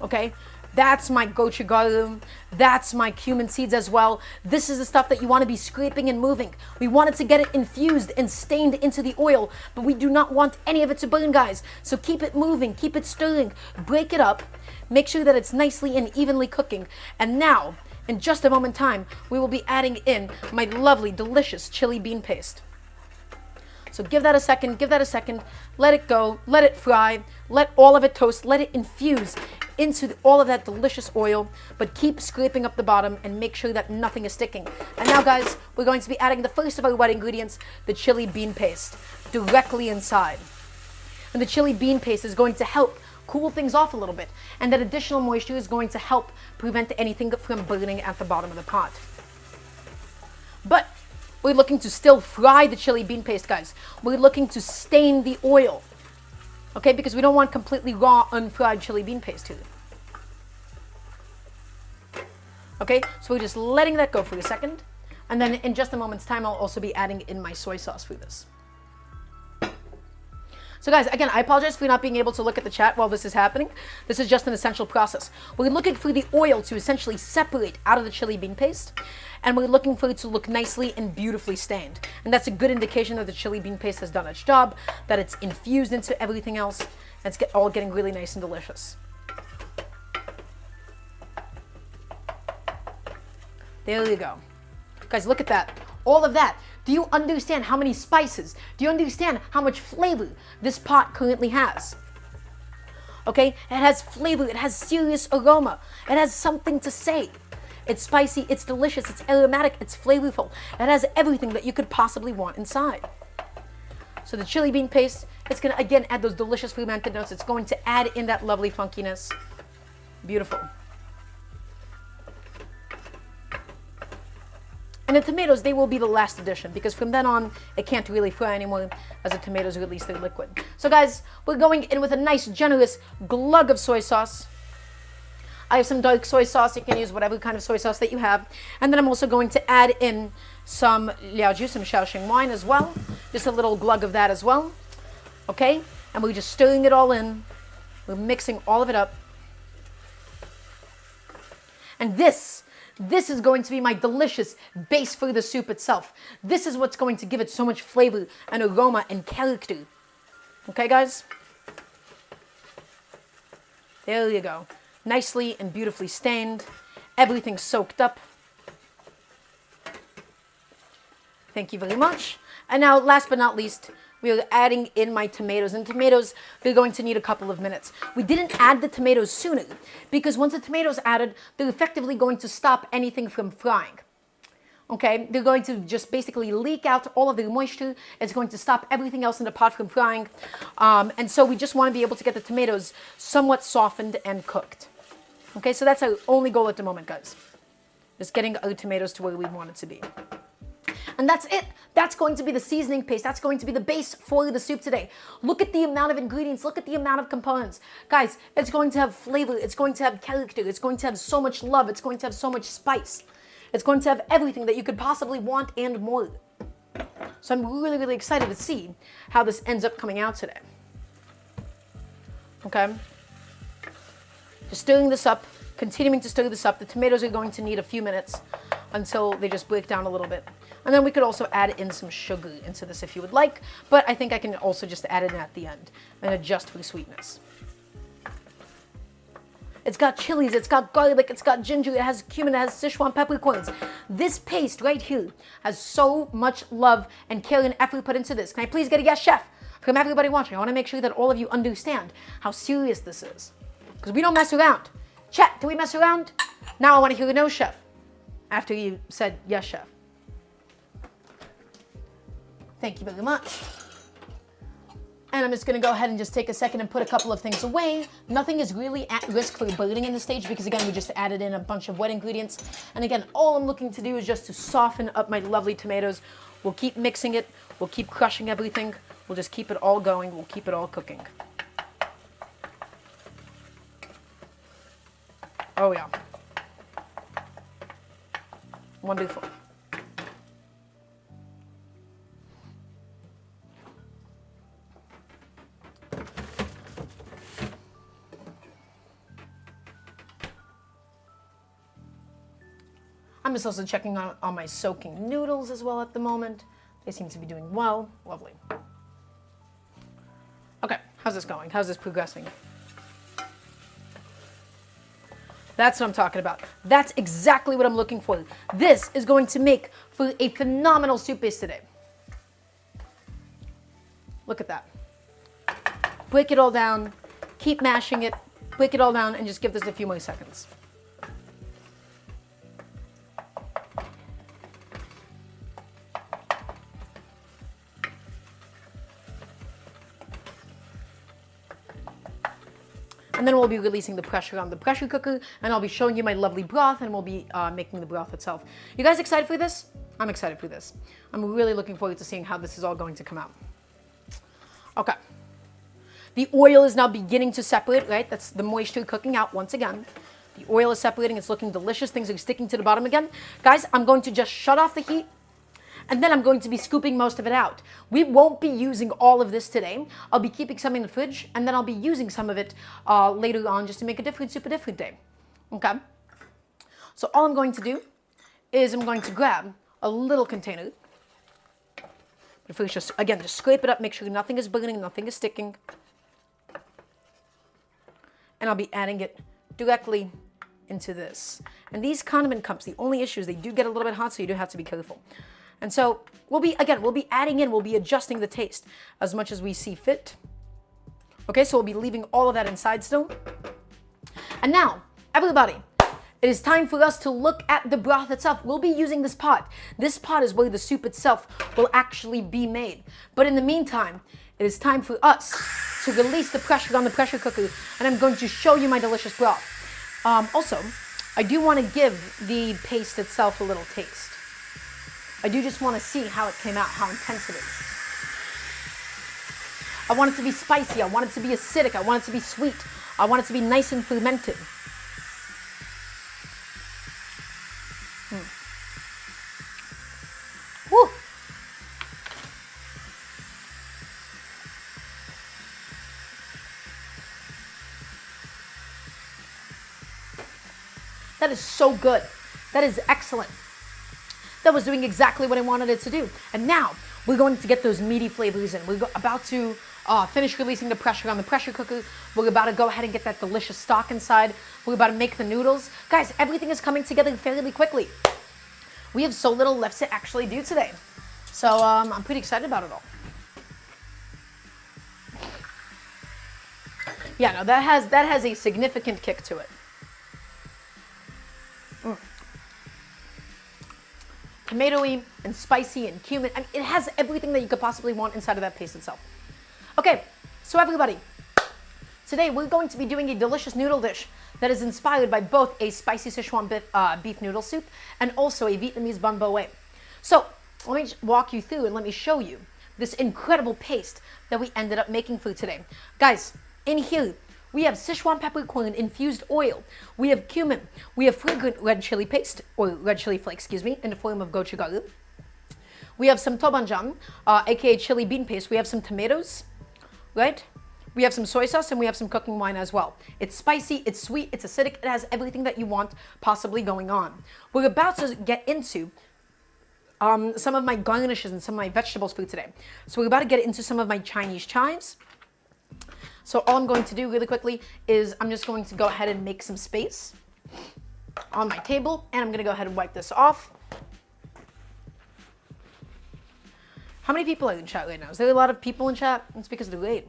Okay? That's my gochugaru. That's my cumin seeds as well. This is the stuff that you want to be scraping and moving. We wanted to get it infused and stained into the oil, but we do not want any of it to burn, guys. So keep it moving, keep it stirring, break it up, make sure that it's nicely and evenly cooking. And now, in just a moment in time, we will be adding in my lovely, delicious chili bean paste. So give that a second, let it go, let it fry, let all of it toast, let it infuse into all of that delicious oil, but keep scraping up the bottom and make sure that nothing is sticking. And now, guys, we're going to be adding the first of our wet ingredients, the chili bean paste, directly inside. And the chili bean paste is going to help cool things off a little bit, and that additional moisture is going to help prevent anything from burning at the bottom of the pot. But we're looking to still fry the chili bean paste, guys. We're looking to stain the oil, okay? Because we don't want completely raw, unfried chili bean paste here. Okay, so we're just letting that go for a second. And then in just a moment's time, I'll also be adding in my soy sauce for this. So guys, again, I apologize for not being able to look at the chat while this is happening. This is just an essential process. We're looking for the oil to essentially separate out of the chili bean paste, and we're looking for it to look nicely and beautifully stained. And that's a good indication that the chili bean paste has done its job, that it's infused into everything else, and it's all getting really nice and delicious. There you go. Guys, look at that. All of that. Do you understand how many spices? Do you understand how much flavor this pot currently has? Okay, it has flavor, it has serious aroma, it has something to say. It's spicy, it's delicious, it's aromatic, it's flavorful. It has everything that you could possibly want inside. So the chili bean paste, it's going to again add those delicious fermented notes. It's going to add in that lovely funkiness. Beautiful. And the tomatoes, they will be the last addition, because from then on, it can't really fry anymore as the tomatoes release their liquid. So guys, we're going in with a nice, generous glug of soy sauce. I have some dark soy sauce. You can use whatever kind of soy sauce that you have. And then I'm also going to add in some liaoju, some Shaoxing wine as well. Just a little glug of that as well. Okay? And we're just stirring it all in. We're mixing all of it up. And this is going to be my delicious base for the soup itself. This is what's going to give it so much flavor and aroma and character. Okay, guys? There you go. Nicely and beautifully stained. Everything soaked up. Thank you very much. And now, last but not least, we're adding in my tomatoes. And tomatoes, they're going to need a couple of minutes. We didn't add the tomatoes sooner because once the tomatoes added, they're effectively going to stop anything from frying. Okay, they're going to just basically leak out all of their moisture. It's going to stop everything else in the pot from frying. And so we just want to be able to get the tomatoes somewhat softened and cooked. Okay, so that's our only goal at the moment, guys. Just getting our tomatoes to where we want it to be. And that's it. That's going to be the seasoning paste. That's going to be the base for the soup today. Look at the amount of ingredients. Look at the amount of components. Guys, it's going to have flavor. It's going to have character. It's going to have so much love. It's going to have so much spice. It's going to have everything that you could possibly want and more. So I'm really, really excited to see how this ends up coming out today. Okay? Just stirring this up, continuing to stir this up. The tomatoes are going to need a few minutes until they just break down a little bit. And then we could also add in some sugar into this if you would like, but I think I can also just add it in at the end and adjust for the sweetness. it's got chilies, it's got garlic, it's got ginger, it has cumin, it has Sichuan peppercorns. This paste right here has so much love and care and effort put into this. Can I please get a yes, chef? From everybody watching, I want to make sure that all of you understand how serious this is. Because we don't mess around. Chat, do we mess around? Now I want to hear a no, chef. After you said yes, chef. Thank you very much. And I'm just going to go ahead and just take a second and put a couple of things away. Nothing is really at risk for burning in this stage because, again, we just added in a bunch of wet ingredients. And again, all I'm looking to do is just to soften up my lovely tomatoes. We'll keep mixing it. We'll keep crushing everything. We'll just keep it all going. We'll keep it all cooking. Oh, yeah. Wonderful. I'm just also checking on my soaking noodles as well at the moment. They seem to be doing well. Lovely. Okay, how's this going? How's this progressing? That's what I'm talking about. That's exactly what I'm looking for. This is going to make for a phenomenal soup base today. Look at that. Break it all down, keep mashing it, break it all down, and just give this a few more seconds. And then we'll be releasing the pressure on the pressure cooker, and I'll be showing you my lovely broth, and we'll be making the broth itself. You guys excited for this? I'm excited for this. I'm really looking forward to seeing how this is all going to come out. Okay. The oil is now beginning to separate, right? That's the moisture cooking out once again. The oil is separating. It's looking delicious. Things are sticking to the bottom again. Guys, I'm going to just shut off the heat, and then I'm going to be scooping most of it out. We won't be using all of this today. I'll be keeping some in the fridge, and then I'll be using some of it later on just to make a different soup a different day. Okay? So all I'm going to do is I'm going to grab a little container. But first, just scrape it up, make sure nothing is burning, nothing is sticking. And I'll be adding it directly into this. And these condiment cups, the only issue is they do get a little bit hot, so you do have to be careful. And so we'll be adding in, we'll be adjusting the taste as much as we see fit. Okay, so we'll be leaving all of that inside still. And now, everybody, it is time for us to look at the broth itself. We'll be using this pot. This pot is where the soup itself will actually be made. But in the meantime, it is time for us to release the pressure on the pressure cooker, and I'm going to show you my delicious broth. Also, I do want to give the paste itself a little taste. I do just want to see how it came out, how intense it is. I want it to be spicy. I want it to be acidic. I want it to be sweet. I want it to be nice and fermented. Woo! That is so good. That is excellent. That was doing exactly what I wanted it to do. And now we're going to get those meaty flavors in. We're about to finish releasing the pressure on the pressure cooker. We're about to go ahead and get that delicious stock inside. We're about to make the noodles. Guys, everything is coming together fairly quickly. We have so little left to actually do today. So I'm pretty excited about it all. Yeah, no, that has a significant kick to it. Tomatoey and spicy and cumin. I mean, it has everything that you could possibly want inside of that paste itself. Okay, so everybody, today we're going to be doing a delicious noodle dish that is inspired by both a spicy Sichuan beef noodle soup and also a Vietnamese bun bo hue. So let me walk you through and let me show you this incredible paste that we ended up making for today. Guys, in here, we have Sichuan peppercorn infused oil. We have cumin. We have fragrant red chili paste, or red chili flakes, excuse me, in the form of gochugaru. We have some tobanjang, aka chili bean paste. We have some tomatoes, right? We have some soy sauce, and we have some cooking wine as well. It's spicy, it's sweet, it's acidic. It has everything that you want possibly going on. We're about to get into some of my garnishes and some of my vegetables for today. So we're about to get into some of my Chinese chives, So all I'm going to do really quickly is I'm just going to go ahead and make some space on my table, and I'm going to go ahead and wipe this off. How many people are in chat right now? Is there a lot of people in chat? It's because of the raid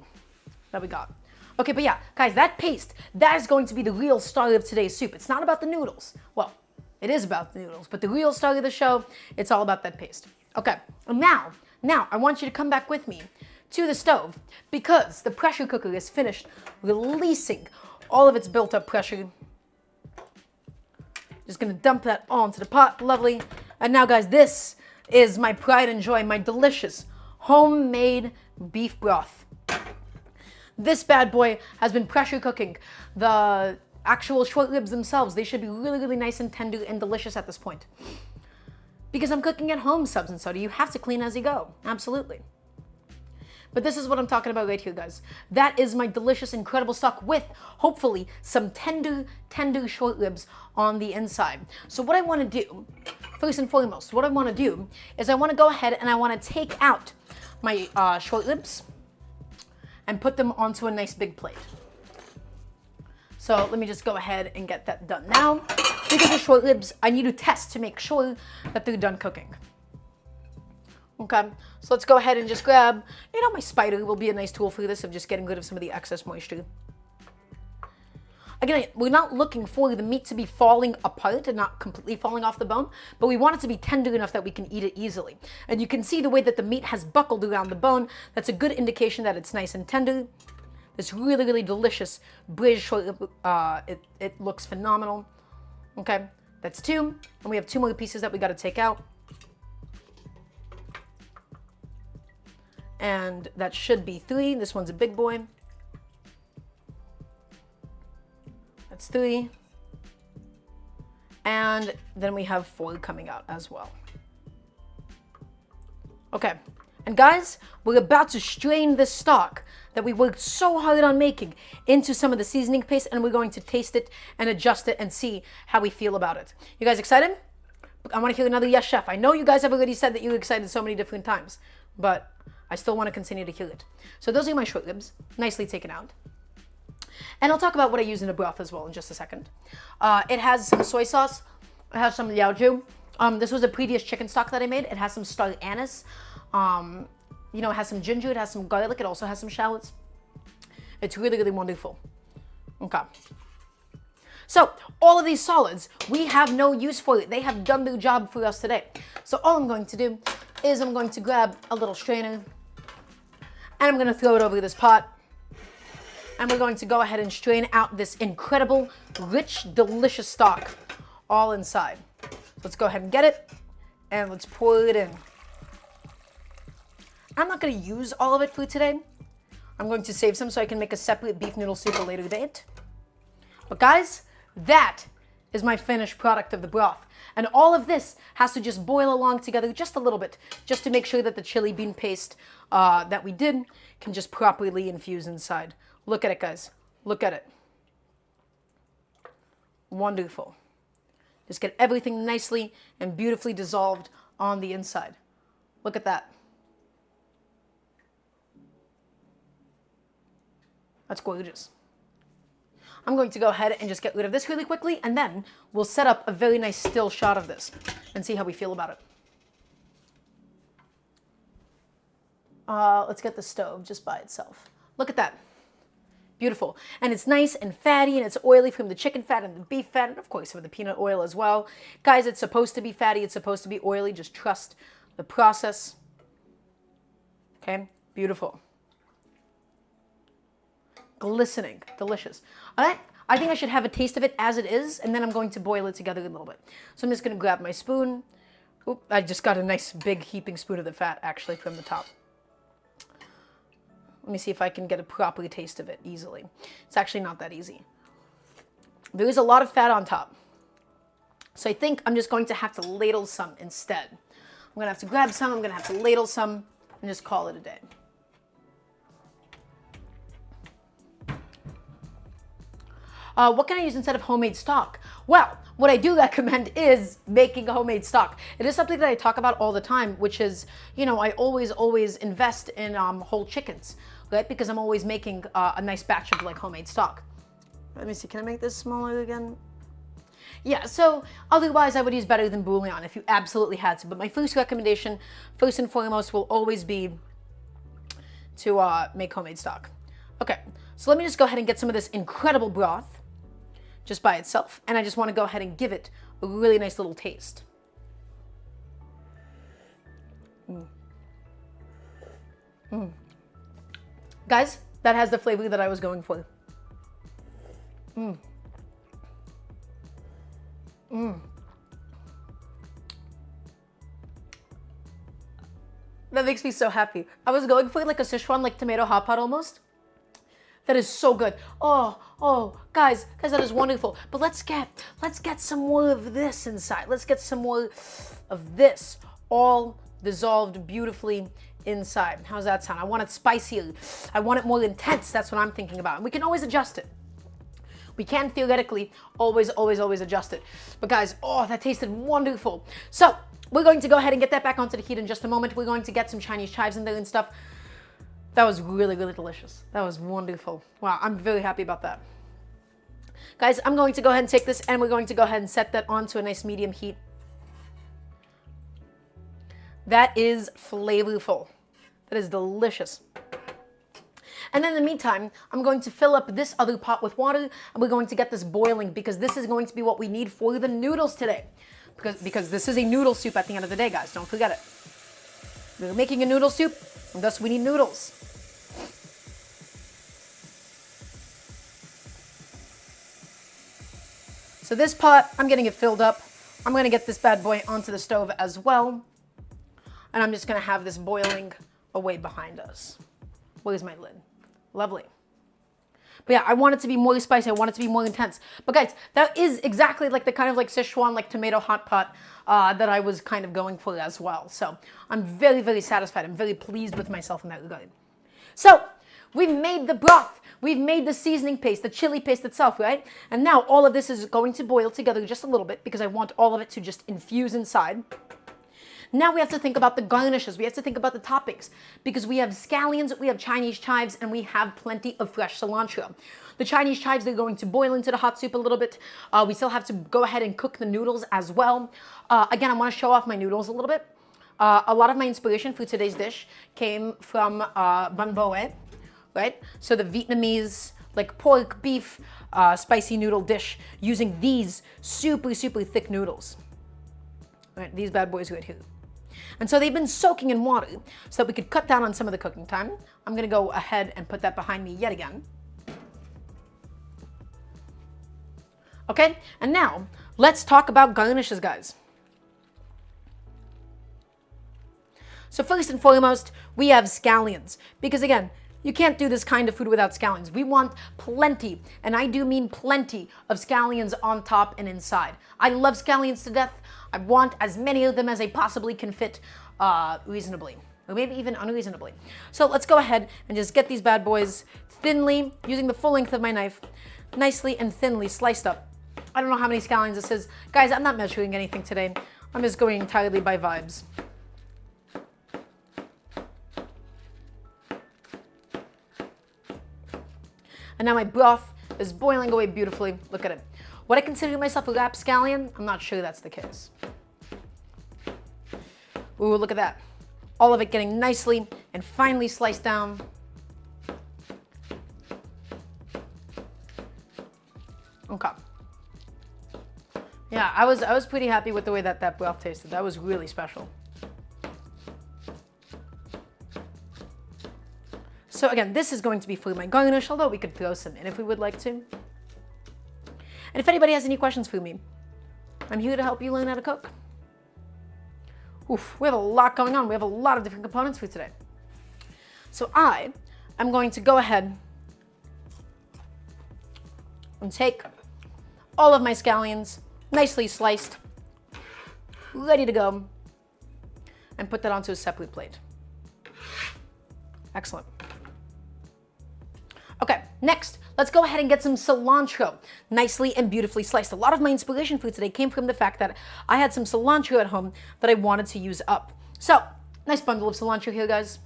that we got. Okay, but yeah, guys, that paste, that is going to be the real star of today's soup. It's not about the noodles. Well, it is about the noodles, but the real star of the show, it's all about that paste. Okay, and now I want you to come back with me to the stove because the pressure cooker is finished releasing all of its built up pressure. Just gonna dump that all into the pot, lovely. And now guys, this is my pride and joy, my delicious homemade beef broth. This bad boy has been pressure cooking. The actual short ribs themselves, they should be really, really nice and tender and delicious at this point. Because I'm cooking at home, subs and soda, you have to clean as you go, absolutely. But this is what I'm talking about right here, guys. That is my delicious, incredible stock with, hopefully, some tender short ribs on the inside. So what I want to do, first and foremost, what I want to do is I want to go ahead and I want to take out my short ribs and put them onto a nice big plate. So let me just go ahead and get that done now. Because the short ribs, I need to test to make sure that they're done cooking. Okay, so let's go ahead and just grab, my spider will be a nice tool for this of just getting rid of some of the excess moisture. Again, we're not looking for the meat to be falling apart and not completely falling off the bone, but we want it to be tender enough that we can eat it easily. And you can see the way that the meat has buckled around the bone. That's a good indication that it's nice and tender. This really, really delicious braised short rib, it looks phenomenal. Okay, that's 2, and we have 2 more pieces that we got to take out. And that should be 3. This one's a big boy. That's 3. And then we have 4 coming out as well. Okay, and guys, we're about to strain this stock that we worked so hard on making into some of the seasoning paste, and we're going to taste it and adjust it and see how we feel about it. You guys excited? I want to hear another yes, chef. I know you guys have already said that you're excited so many different times, but I still want to continue to hear it. So those are my short ribs, nicely taken out. And I'll talk about what I use in the broth as well in just a second. It has some soy sauce. It has some liaojiu. This was a previous chicken stock that I made. It has some star anise. It has some ginger. It has some garlic. It also has some shallots. It's really, really wonderful. Okay. So all of these solids, we have no use for it. They have done their job for us today. So all I'm going to do is I'm going to grab a little strainer and I'm going to throw it over this pot. And we're going to go ahead and strain out this incredible, rich, delicious stock all inside. Let's go ahead and get it and let's pour it in. I'm not going to use all of it for today. I'm going to save some so I can make a separate beef noodle soup at a later date. But guys, that is my finished product of the broth. And all of this has to just boil along together just a little bit, just to make sure that the chili bean paste that we did can just properly infuse inside. Look at it, guys. Look at it. Wonderful. Just get everything nicely and beautifully dissolved on the inside. Look at that. That's gorgeous. I'm going to go ahead and just get rid of this really quickly, and then we'll set up a very nice still shot of this and see how we feel about it. Let's get the stove just by itself. Look at that. Beautiful. And it's nice and fatty, and it's oily from the chicken fat and the beef fat, and of course from the peanut oil as well. Guys, it's supposed to be fatty. It's supposed to be oily. Just trust the process. Okay? Beautiful. Glistening. Delicious. All right. I think I should have a taste of it as it is, and then I'm going to boil it together a little bit. So I'm just going to grab my spoon. Oop, I just got a nice big heaping spoon of the fat, actually, from the top. Let me see if I can get a proper taste of it easily. It's actually not that easy. There is a lot of fat on top. So I think I'm just going to have to ladle some instead. I'm going to have to grab some, I'm going to have to ladle some, and just call it a day. What can I use instead of homemade stock? Well, what I do recommend is making a homemade stock. It is something that I talk about all the time, which is, I always invest in whole chickens. right? Because I'm always making a nice batch of like homemade stock. Let me see, can I make this smaller again? Yeah, so otherwise I would use better than bouillon if you absolutely had to. But my first recommendation, first and foremost, will always be to make homemade stock. Okay, so let me just go ahead and get some of this incredible broth just by itself. And I just want to go ahead and give it a really nice little taste. Guys, that has the flavor that I was going for. That makes me so happy. I was going for like a Sichuan, like tomato hot pot almost. That is so good. Oh, guys, that is wonderful. But let's get some more of this inside. Let's get some more of this all dissolved beautifully inside. How's that sound? I want it spicier. I want it more intense. That's what I'm thinking about. And we can always adjust it. We can theoretically always adjust it. But guys, that tasted wonderful. So we're going to go ahead and get that back onto the heat in just a moment. We're going to get some Chinese chives in there and stuff. That was really, really delicious. That was wonderful. Wow, I'm very happy about that. Guys, I'm going to go ahead and take this and we're going to go ahead and set that onto a nice medium heat. That is flavorful. That is delicious. And then in the meantime, I'm going to fill up this other pot with water and we're going to get this boiling because this is going to be what we need for the noodles today. Because this is a noodle soup at the end of the day, guys. Don't forget it. We're making a noodle soup and thus we need noodles. So this pot, I'm getting it filled up. I'm going to get this bad boy onto the stove as well. And I'm just going to have this boiling away behind us. Where's my lid? Lovely. But yeah, I want it to be more spicy. I want it to be more intense. But guys, that is exactly like the kind of like Sichuan, like tomato hot pot that I was kind of going for as well. So I'm very, very satisfied. I'm very pleased with myself in that regard. So we've made the broth. We've made the seasoning paste, the chili paste itself, right? And now all of this is going to boil together just a little bit because I want all of it to just infuse inside. Now we have to think about the garnishes. We have to think about the toppings because we have scallions, we have Chinese chives, and we have plenty of fresh cilantro. The Chinese chives, they're going to boil into the hot soup a little bit. We still have to go ahead and cook the noodles as well. Again, I want to show off my noodles a little bit. A lot of my inspiration for today's dish came from Mmph, right? So the Vietnamese, like pork, beef, spicy noodle dish using these super, super thick noodles. Right, these bad boys right here. And so they've been soaking in water so that we could cut down on some of the cooking time. I'm going to go ahead and put that behind me yet again. Okay, and now let's talk about garnishes, guys. So first and foremost, we have scallions because again, you can't do this kind of food without scallions. We want plenty, and I do mean plenty, of scallions on top and inside. I love scallions to death. I want as many of them as I possibly can fit reasonably, or maybe even unreasonably. So let's go ahead and just get these bad boys thinly, using the full length of my knife, nicely and thinly sliced up. I don't know how many scallions this is. Guys, I'm not measuring anything today. I'm just going entirely by vibes. And now my broth is boiling away beautifully. Look at it. Would I consider myself a rapscallion? I'm not sure that's the case. Ooh, look at that. All of it getting nicely and finely sliced down. Okay. Yeah, I was pretty happy with the way that broth tasted. That was really special. So again, this is going to be for my garnish, although we could throw some in if we would like to. And if anybody has any questions for me, I'm here to help you learn how to cook. Oof, we have a lot going on. We have a lot of different components for today. So I am going to go ahead and take all of my scallions, nicely sliced, ready to go, and put that onto a separate plate. Excellent. Okay, next, let's go ahead and get some cilantro, nicely and beautifully sliced. A lot of my inspiration for today came from the fact that I had some cilantro at home that I wanted to use up. So, nice bundle of cilantro here, guys.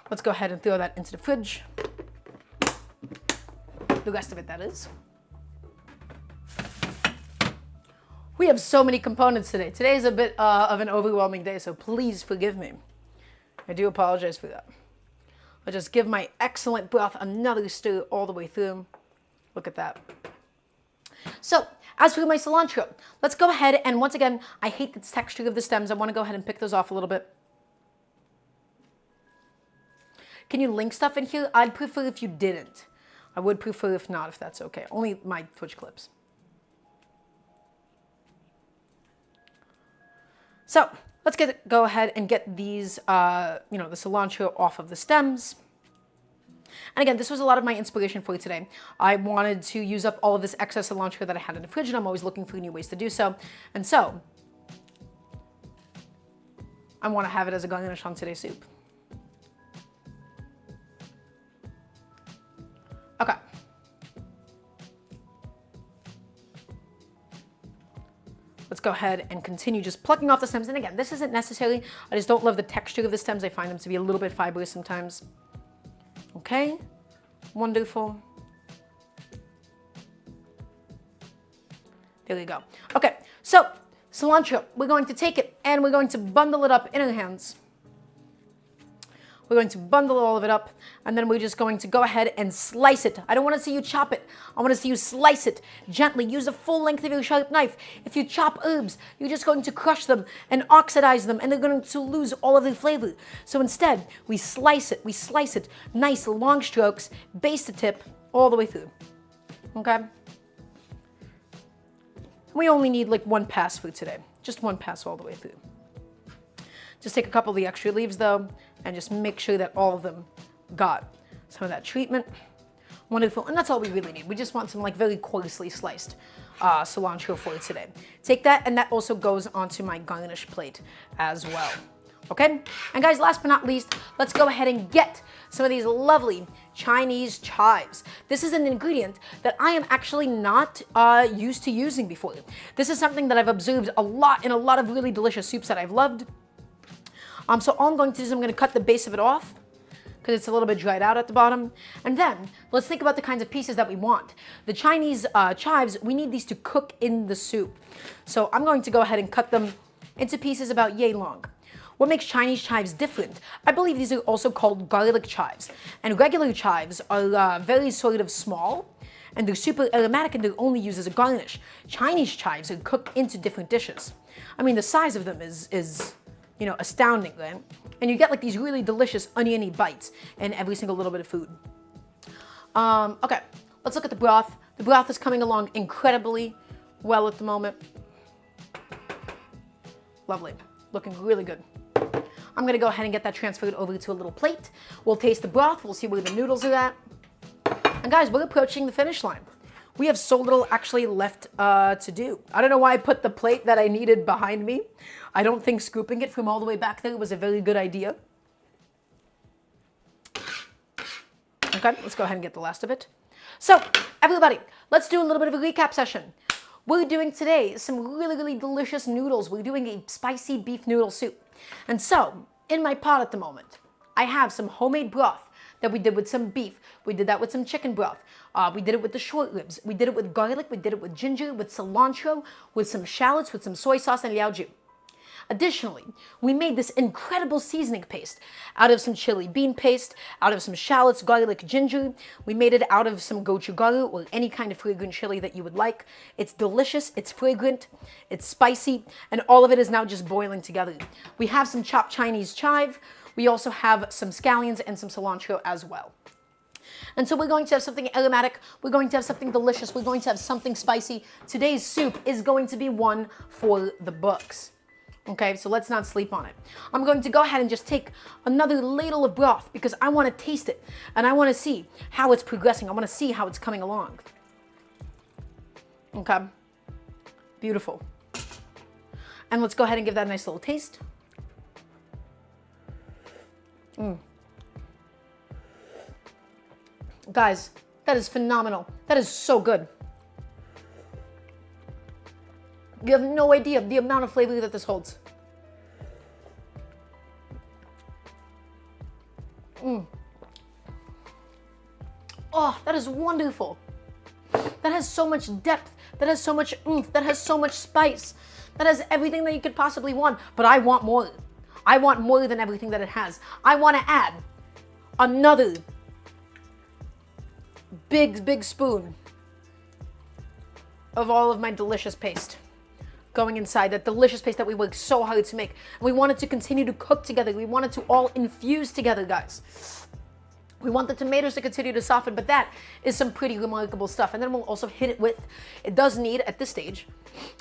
Let's go ahead and throw that into the fridge. The rest of it, that is. We have so many components today. Today is a bit of an overwhelming day, so please forgive me. I do apologize for that. I'll just give my excellent broth another stir all the way through. Look at that. So, as for my cilantro, let's go ahead and once again, I hate the texture of the stems. I want to go ahead and pick those off a little bit. Can you link stuff in here? I'd prefer if you didn't. I would prefer if not, if that's okay. Only my Twitch clips. So, let's go ahead and get these, the cilantro off of the stems. And again, this was a lot of my inspiration for you today. I wanted to use up all of this excess cilantro that I had in the fridge, and I'm always looking for new ways to do so. And so, I want to have it as a garnish on today's soup. Okay. Let's go ahead and continue just plucking off the stems. And again, this isn't necessary. I just don't love the texture of the stems. I find them to be a little bit fibrous sometimes. Okay, wonderful. There we go. Okay, so cilantro, we're going to take it and we're going to bundle it up in our hands. We're going to bundle all of it up, and then we're just going to go ahead and slice it. I don't want to see you chop it. I want to see you slice it gently. Use the full length of your sharp knife. If you chop herbs, you're just going to crush them and oxidize them, and they're going to lose all of their flavor. So instead, we slice it. We slice it. Nice long strokes, base to tip, all the way through. Okay? We only need like one pass for today. Just one pass all the way through. Just take a couple of the extra leaves though, and just make sure that all of them got some of that treatment. Wonderful, and that's all we really need. We just want some like very coarsely sliced cilantro for today. Take that, and that also goes onto my garnish plate as well. Okay, and guys, last but not least, let's go ahead and get some of these lovely Chinese chives. This is an ingredient that I am actually not used to using before. This is something that I've observed a lot in a lot of really delicious soups that I've loved. So all I'm going to do is I'm going to cut the base of it off because it's a little bit dried out at the bottom. And then let's think about the kinds of pieces that we want. The Chinese chives, we need these to cook in the soup. So I'm going to go ahead and cut them into pieces about yay long. What makes Chinese chives different? I believe these are also called garlic chives. And regular chives are very sort of small, and they're super aromatic, and they're only used as a garnish. Chinese chives are cooked into different dishes. I mean, the size of them is astounding, right? And you get like these really delicious oniony bites in every single little bit of food. Okay, let's look at the broth. The broth is coming along incredibly well at the moment. Lovely, looking really good. I'm gonna go ahead and get that transferred over to a little plate. We'll taste the broth, we'll see where the noodles are at. And guys, we're approaching the finish line. We have so little actually left to do. I don't know why I put the plate that I needed behind me. I don't think scooping it from all the way back there was a very good idea. Okay, let's go ahead and get the last of it. So, everybody, let's do a little bit of a recap session. We're doing today some really, really delicious noodles. We're doing a spicy beef noodle soup. And so, in my pot at the moment, I have some homemade broth that we did with some beef. We did that with some chicken broth. We did it with the short ribs. We did it with garlic. We did it with ginger, with cilantro, with some shallots, with some soy sauce and liaojiu. Additionally, we made this incredible seasoning paste out of some chili bean paste, out of some shallots, garlic, ginger. We made it out of some gochugaru or any kind of fragrant chili that you would like. It's delicious, it's fragrant, it's spicy, and all of it is now just boiling together. We have some chopped Chinese chive. We also have some scallions and some cilantro as well. And so we're going to have something aromatic, we're going to have something delicious, we're going to have something spicy. Today's soup is going to be one for the books. Okay, so let's not sleep on it. I'm going to go ahead and just take another ladle of broth because I want to taste it and I want to see how it's progressing. I want to see how it's coming along. Okay, beautiful. And let's go ahead and give that a nice little taste. Guys, that is phenomenal. That is so good. You have no idea the amount of flavor that this holds. Oh, that is wonderful. That has so much depth. That has so much oomph. That has so much spice. That has everything that you could possibly want. But I want more. I want more than everything that it has. I want to add another big spoon of all of my delicious paste going inside, that delicious paste that we worked so hard to make. We want it to continue to cook together. We want it to all infuse together, guys. We want the tomatoes to continue to soften, but that is some pretty remarkable stuff. And then we'll also hit it with, it does need, at this stage,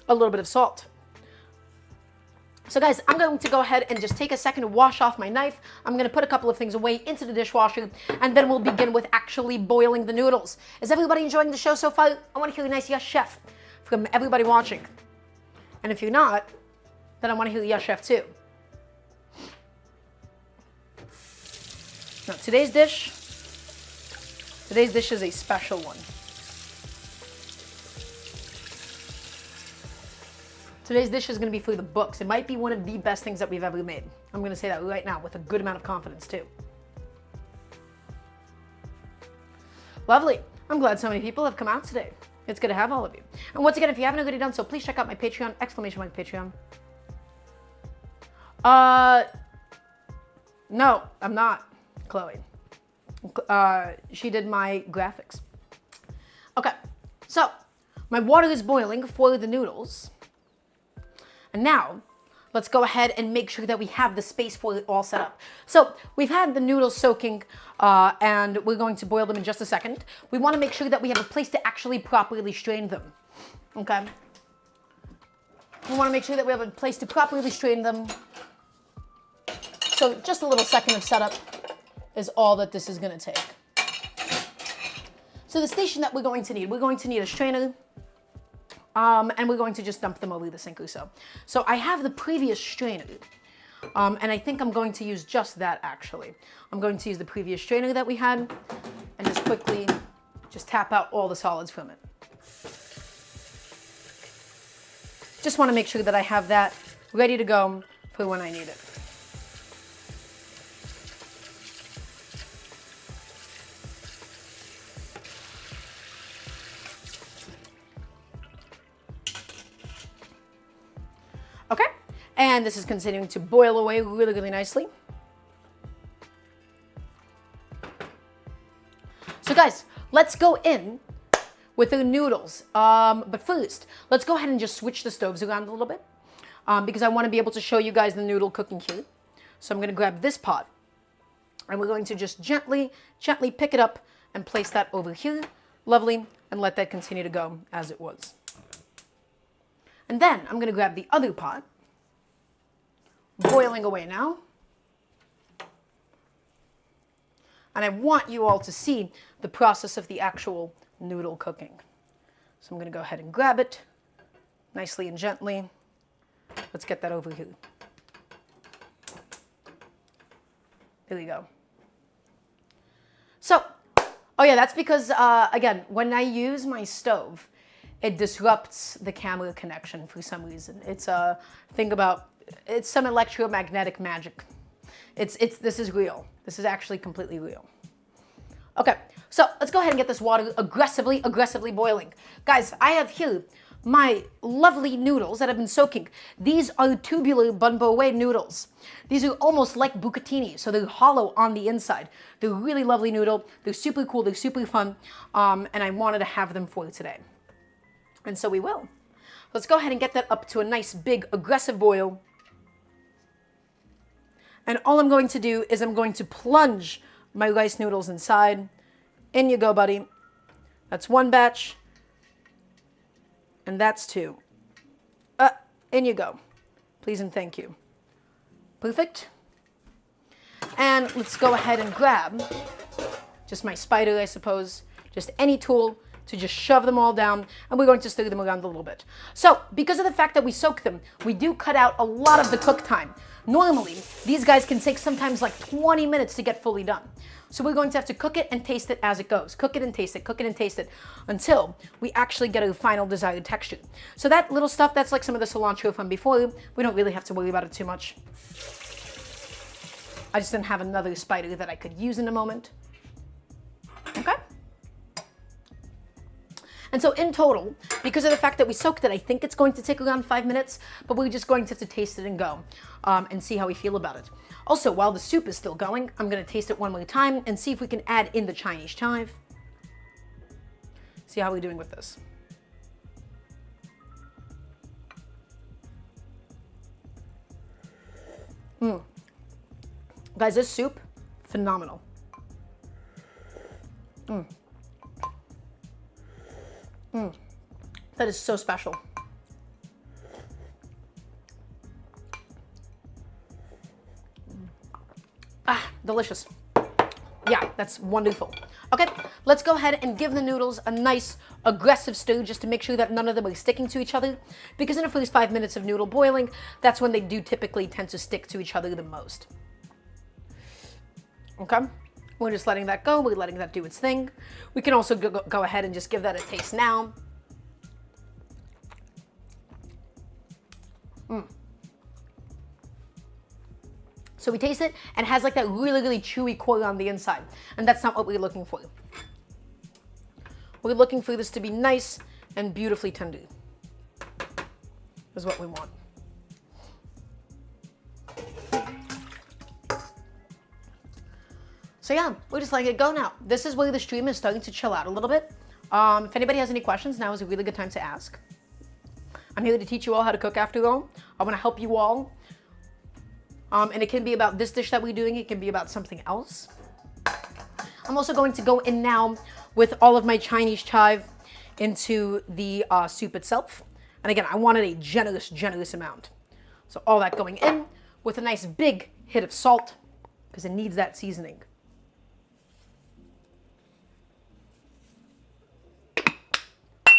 a little bit of salt. So guys, I'm going to go ahead and just take a second to wash off my knife. I'm going to put a couple of things away into the dishwasher, and then we'll begin with actually boiling the noodles. Is everybody enjoying the show so far? I want to hear a nice yes, chef from everybody watching. And if you're not, then I want to hear yes, chef too. Now, today's dish is a special one. Today's dish is going to be for the books. It might be one of the best things that we've ever made. I'm going to say that right now with a good amount of confidence too. Lovely. I'm glad so many people have come out today. It's good to have all of you. And once again, if you haven't already done so, please check out my Patreon, exclamation mark Patreon. No, I'm not, Chloe. She did my graphics. Okay, so my water is boiling for the noodles. And now, let's go ahead and make sure that we have the space for it all set up. So we've had the noodles soaking, and we're going to boil them in just a second. We want to make sure that we have a place to actually properly strain them. Okay? We want to make sure that we have a place to properly strain them. So just a little second of setup is all that this is going to take. So the station that we're going to need a strainer, and we're going to just dump them over the sink or so. So I have the previous strainer, and I think I'm going to use just that actually. I'm going to use the previous strainer that we had and just quickly just tap out all the solids from it. Just want to make sure that I have that ready to go for when I need it. Okay, and this is continuing to boil away really nicely. So guys, let's go in with the noodles. But first, let's go ahead and just switch the stoves around a little bit because I want to be able to show you guys the noodle cooking here. So I'm going to grab this pot and we're going to just gently pick it up and place that over here. Lovely, and let that continue to go as it was. And then I'm going to grab the other pot, boiling away now. And I want you all to see the process of the actual noodle cooking. So I'm going to go ahead and grab it nicely and gently. Let's get that over here. There we go. So, oh yeah, that's because, again, when I use my stove, it disrupts the camera connection for some reason. It's a thing about, it's some electromagnetic magic. This is real. This is actually completely real. Okay, so let's go ahead and get this water aggressively boiling. Guys, I have here my lovely noodles that have been soaking. These are tubular bunboe noodles. These are almost like bucatini, so they're hollow on the inside. They're really lovely noodle. They're super cool. They're super fun, and I wanted to have them for today. And so we will. Let's go ahead and get that up to a nice big aggressive boil. And all I'm going to do is I'm going to plunge my rice noodles inside. In you go, buddy. That's one batch. And that's two. In you go. Please and thank you. Perfect. And let's go ahead and grab just my spider, I suppose. Just any tool to just shove them all down, and we're going to stir them around a little bit. So, because of the fact that we soak them, we do cut out a lot of the cook time. Normally, these guys can take sometimes like 20 minutes to get fully done. So we're going to have to cook it and taste it as it goes. Cook it and taste it, cook it and taste it, until we actually get a final desired texture. So that little stuff, that's like some of the cilantro from before. We don't really have to worry about it too much. I just didn't have another spider that I could use in a moment. Okay. And so in total, because of the fact that we soaked it, I think it's going to take around 5 minutes, but we're just going to have to taste it and go and see how we feel about it. Also, while the soup is still going, I'm going to taste it one more time and see if we can add in the Chinese chive. See how we're doing with this. Guys, this soup, phenomenal. That is so special. Ah, delicious. Yeah, that's wonderful. Okay, let's go ahead and give the noodles a nice aggressive stir just to make sure that none of them are sticking to each other. Because in the first 5 minutes of noodle boiling, that's when they do typically tend to stick to each other the most. Okay, we're just letting that go. We're letting that do its thing. We can also go ahead and just give that a taste now. So we taste it and it has like that really, really chewy core on the inside. And that's not what we're looking for. We're looking for this to be nice and beautifully tender. Is what we want. So yeah, we're just letting it go now. This is where the stream is starting to chill out a little bit. If anybody has any questions, now is a really good time to ask. I'm here to teach you all how to cook after all. I want to help you all. And it can be about this dish that we're doing. It can be about something else. I'm also going to go in now with all of my Chinese chive into the soup itself. And again, I wanted a generous, generous amount. So all that going in with a nice big hit of salt because it needs that seasoning.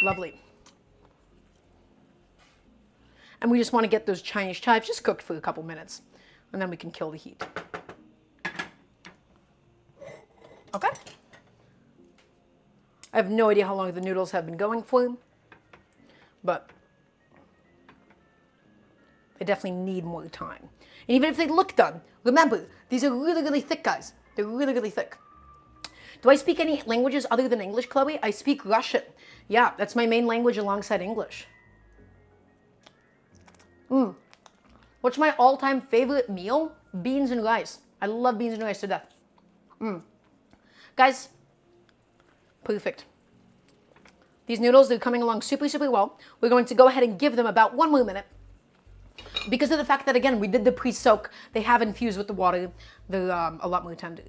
Lovely. And we just want to get those Chinese chives just cooked for a couple minutes. And then we can kill the heat. Okay. I have no idea how long the noodles have been going for, but they definitely need more time. And even if they look done, remember, these are really, really thick, guys. They're really, really thick. Do I speak any languages other than English, Chloe? I speak Russian. Yeah, that's my main language alongside English. What's my all-time favorite meal? Beans and rice. I love beans and rice to death. Guys, perfect. These noodles, they're coming along super, super well. We're going to go ahead and give them about 1 more minute. Because of the fact that, again, we did the pre-soak, they have infused with the water. They're a lot more tender.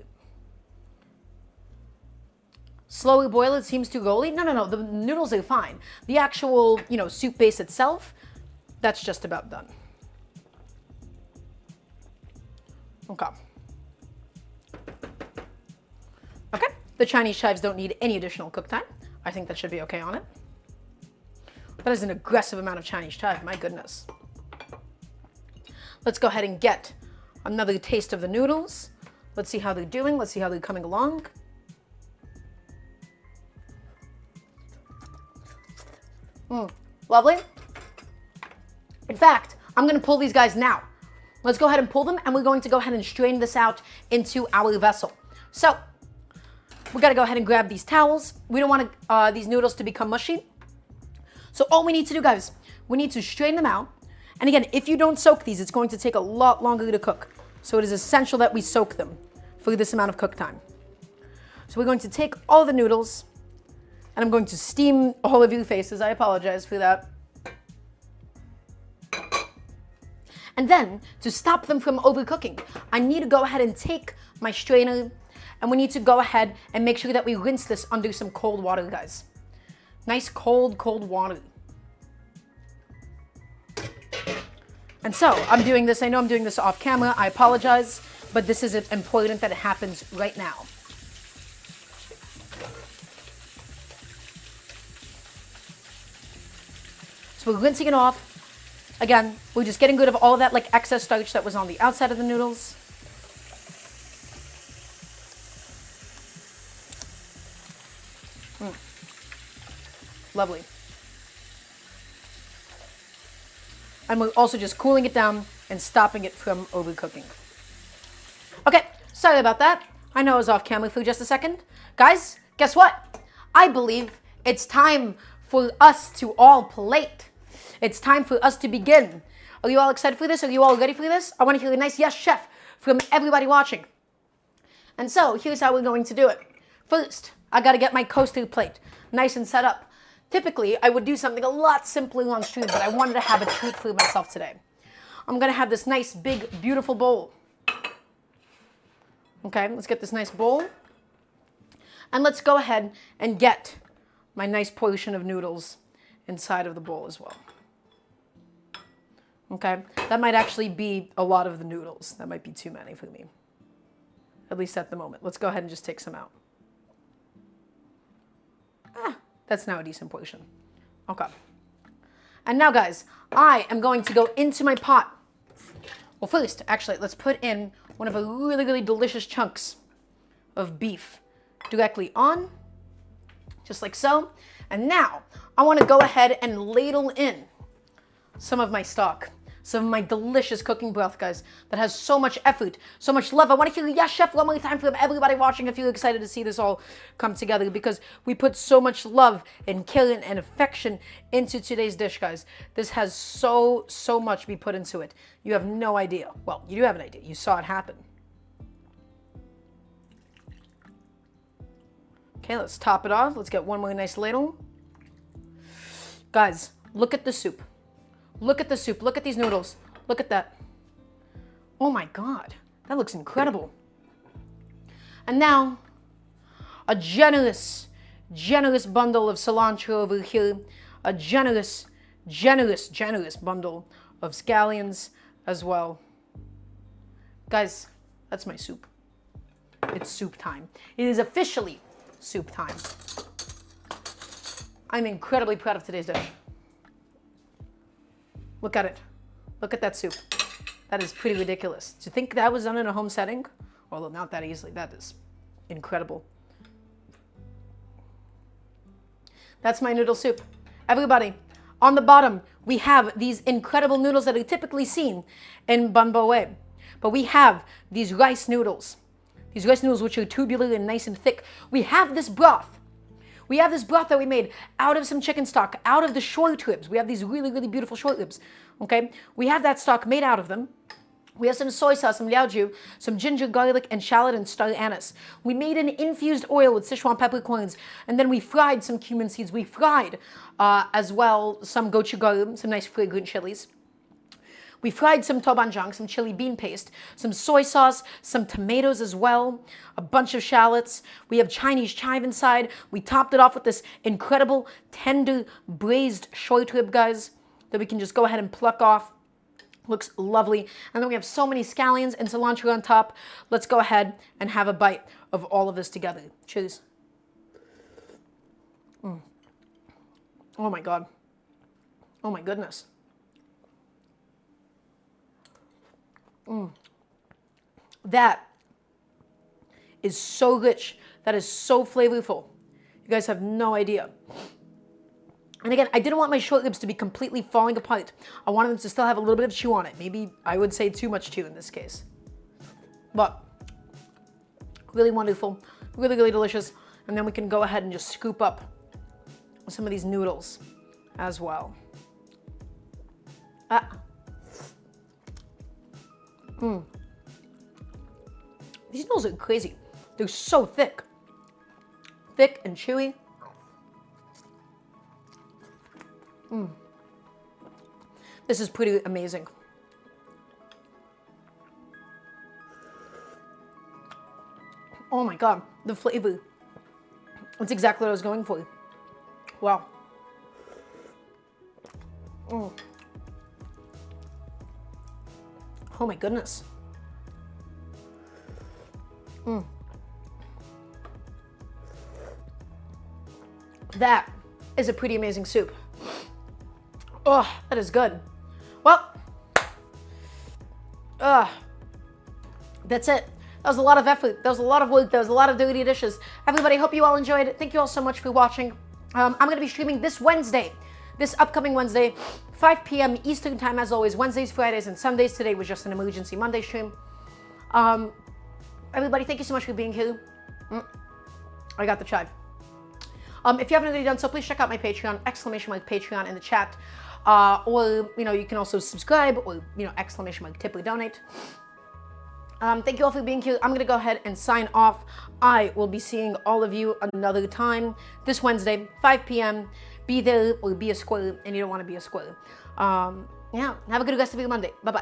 Slower boil, it seems too rolly. No, the noodles are fine. The actual, soup base itself, that's just about done. Okay. Okay, the Chinese chives don't need any additional cook time. I think that should be okay on it. That is an aggressive amount of Chinese chive, my goodness. Let's go ahead and get another taste of the noodles. Let's see how they're doing. Let's see how they're coming along. Lovely. In fact, I'm going to pull these guys now. Let's go ahead and pull them, and we're going to go ahead and strain this out into our vessel. So, we got to go ahead and grab these towels. We don't want these noodles to become mushy. So all we need to do, guys, we need to strain them out. And again, if you don't soak these, it's going to take a lot longer to cook. So it is essential that we soak them for this amount of cook time. So we're going to take all the noodles, and I'm going to steam all of your faces. I apologize for that. And then, to stop them from overcooking, I need to go ahead and take my strainer, and we need to go ahead and make sure that we rinse this under some cold water, guys. Nice cold, cold water. And so, I'm doing this, I know I'm doing this off camera, I apologize, but this is important that it happens right now. So we're rinsing it off. Again, we're just getting rid of all of that excess starch that was on the outside of the noodles. Lovely. And we're also just cooling it down and stopping it from overcooking. Okay, sorry about that. I know I was off camera for just a second. Guys, guess what? I believe it's time for us to all plate. It's time for us to begin. Are you all excited for this? Are you all ready for this? I want to hear a nice yes, chef from everybody watching. And so here's how we're going to do it. First, I got to get my coaster plate nice and set up. Typically, I would do something a lot simpler on stream, but I wanted to have a treat for myself today. I'm going to have this nice, big, beautiful bowl. Okay, let's get this nice bowl. And let's go ahead and get my nice portion of noodles inside of the bowl as well. Okay, that might actually be a lot of the noodles. That might be too many for me, at least at the moment. Let's go ahead and just take some out. That's now a decent portion. Okay. And now, guys, I am going to go into my pot. Well, first, actually, let's put in one of the really, really delicious chunks of beef directly on, just like so. And now, I want to go ahead and ladle in some of my stock. Some of my delicious cooking broth, guys, that has so much effort, so much love. I want to hear yes, chef, one more time from everybody watching if you're excited to see this all come together, because we put so much love and care and affection into today's dish, guys. This has so much we put into it. You have no idea. Well, you do have an idea. You saw it happen. Okay, let's top it off. Let's get one more nice ladle. Guys, look at the soup. Look at the soup. Look at these noodles. Look at that. Oh my God. That looks incredible. And now, a generous bundle of cilantro over here. A generous bundle of scallions as well. Guys, that's my soup. It's soup time. It is officially soup time. I'm incredibly proud of today's dish. Look at it. Look at that soup. That is pretty ridiculous. To think that was done in a home setting, although not that easily, that is incredible. That's my noodle soup. Everybody, on the bottom, we have these incredible noodles that are typically seen in bun bo way. But we have these rice noodles. These rice noodles which are tubular and nice and thick. We have this broth. We have this broth that we made out of some chicken stock, out of the short ribs. We have these really, really beautiful short ribs, okay? We have that stock made out of them. We have some soy sauce, some liaojiu, some ginger, garlic, and shallot and star anise. We made an infused oil with Sichuan peppercorns, and then we fried some cumin seeds. We fried as well some gochugaru, some nice fragrant chilies. We fried some tobanjang, some chili bean paste, some soy sauce, some tomatoes as well, a bunch of shallots. We have Chinese chive inside. We topped it off with this incredible tender braised short rib, guys, that we can just go ahead and pluck off. Looks lovely. And then we have so many scallions and cilantro on top. Let's go ahead and have a bite of all of this together. Cheers. Oh my God. Oh my goodness. That is so rich. That is so flavorful. You guys have no idea. And again, I didn't want my short ribs to be completely falling apart. I wanted them to still have a little bit of chew on it. Maybe I would say too much chew in this case. But really wonderful, really, really delicious. And then we can go ahead and just scoop up some of these noodles as well. These noodles are crazy. They're so thick. Thick and chewy. This is pretty amazing. Oh my God, the flavor. That's exactly what I was going for. Wow. Oh my goodness. That is a pretty amazing soup. Oh, that is good. Well, that's it. That was a lot of effort. That was a lot of work. That was a lot of dirty dishes. Everybody, hope you all enjoyed it. Thank you all so much for watching. I'm going to be streaming this Wednesday, this upcoming Wednesday, 5 p.m. Eastern time as always. Wednesdays, Fridays, and Sundays. Today was just an emergency Monday stream. Everybody, thank you so much for being here. I got the chive. If you haven't already done so, please check out my Patreon, !Patreon in the chat. Or, you can also subscribe or, !tip or donate. Thank you all for being here. I'm going to go ahead and sign off. I will be seeing all of you another time this Wednesday, 5 p.m. Be there or be a squirrel, and you don't want to be a squirrel. Yeah, have a good rest of your Monday. Bye-bye.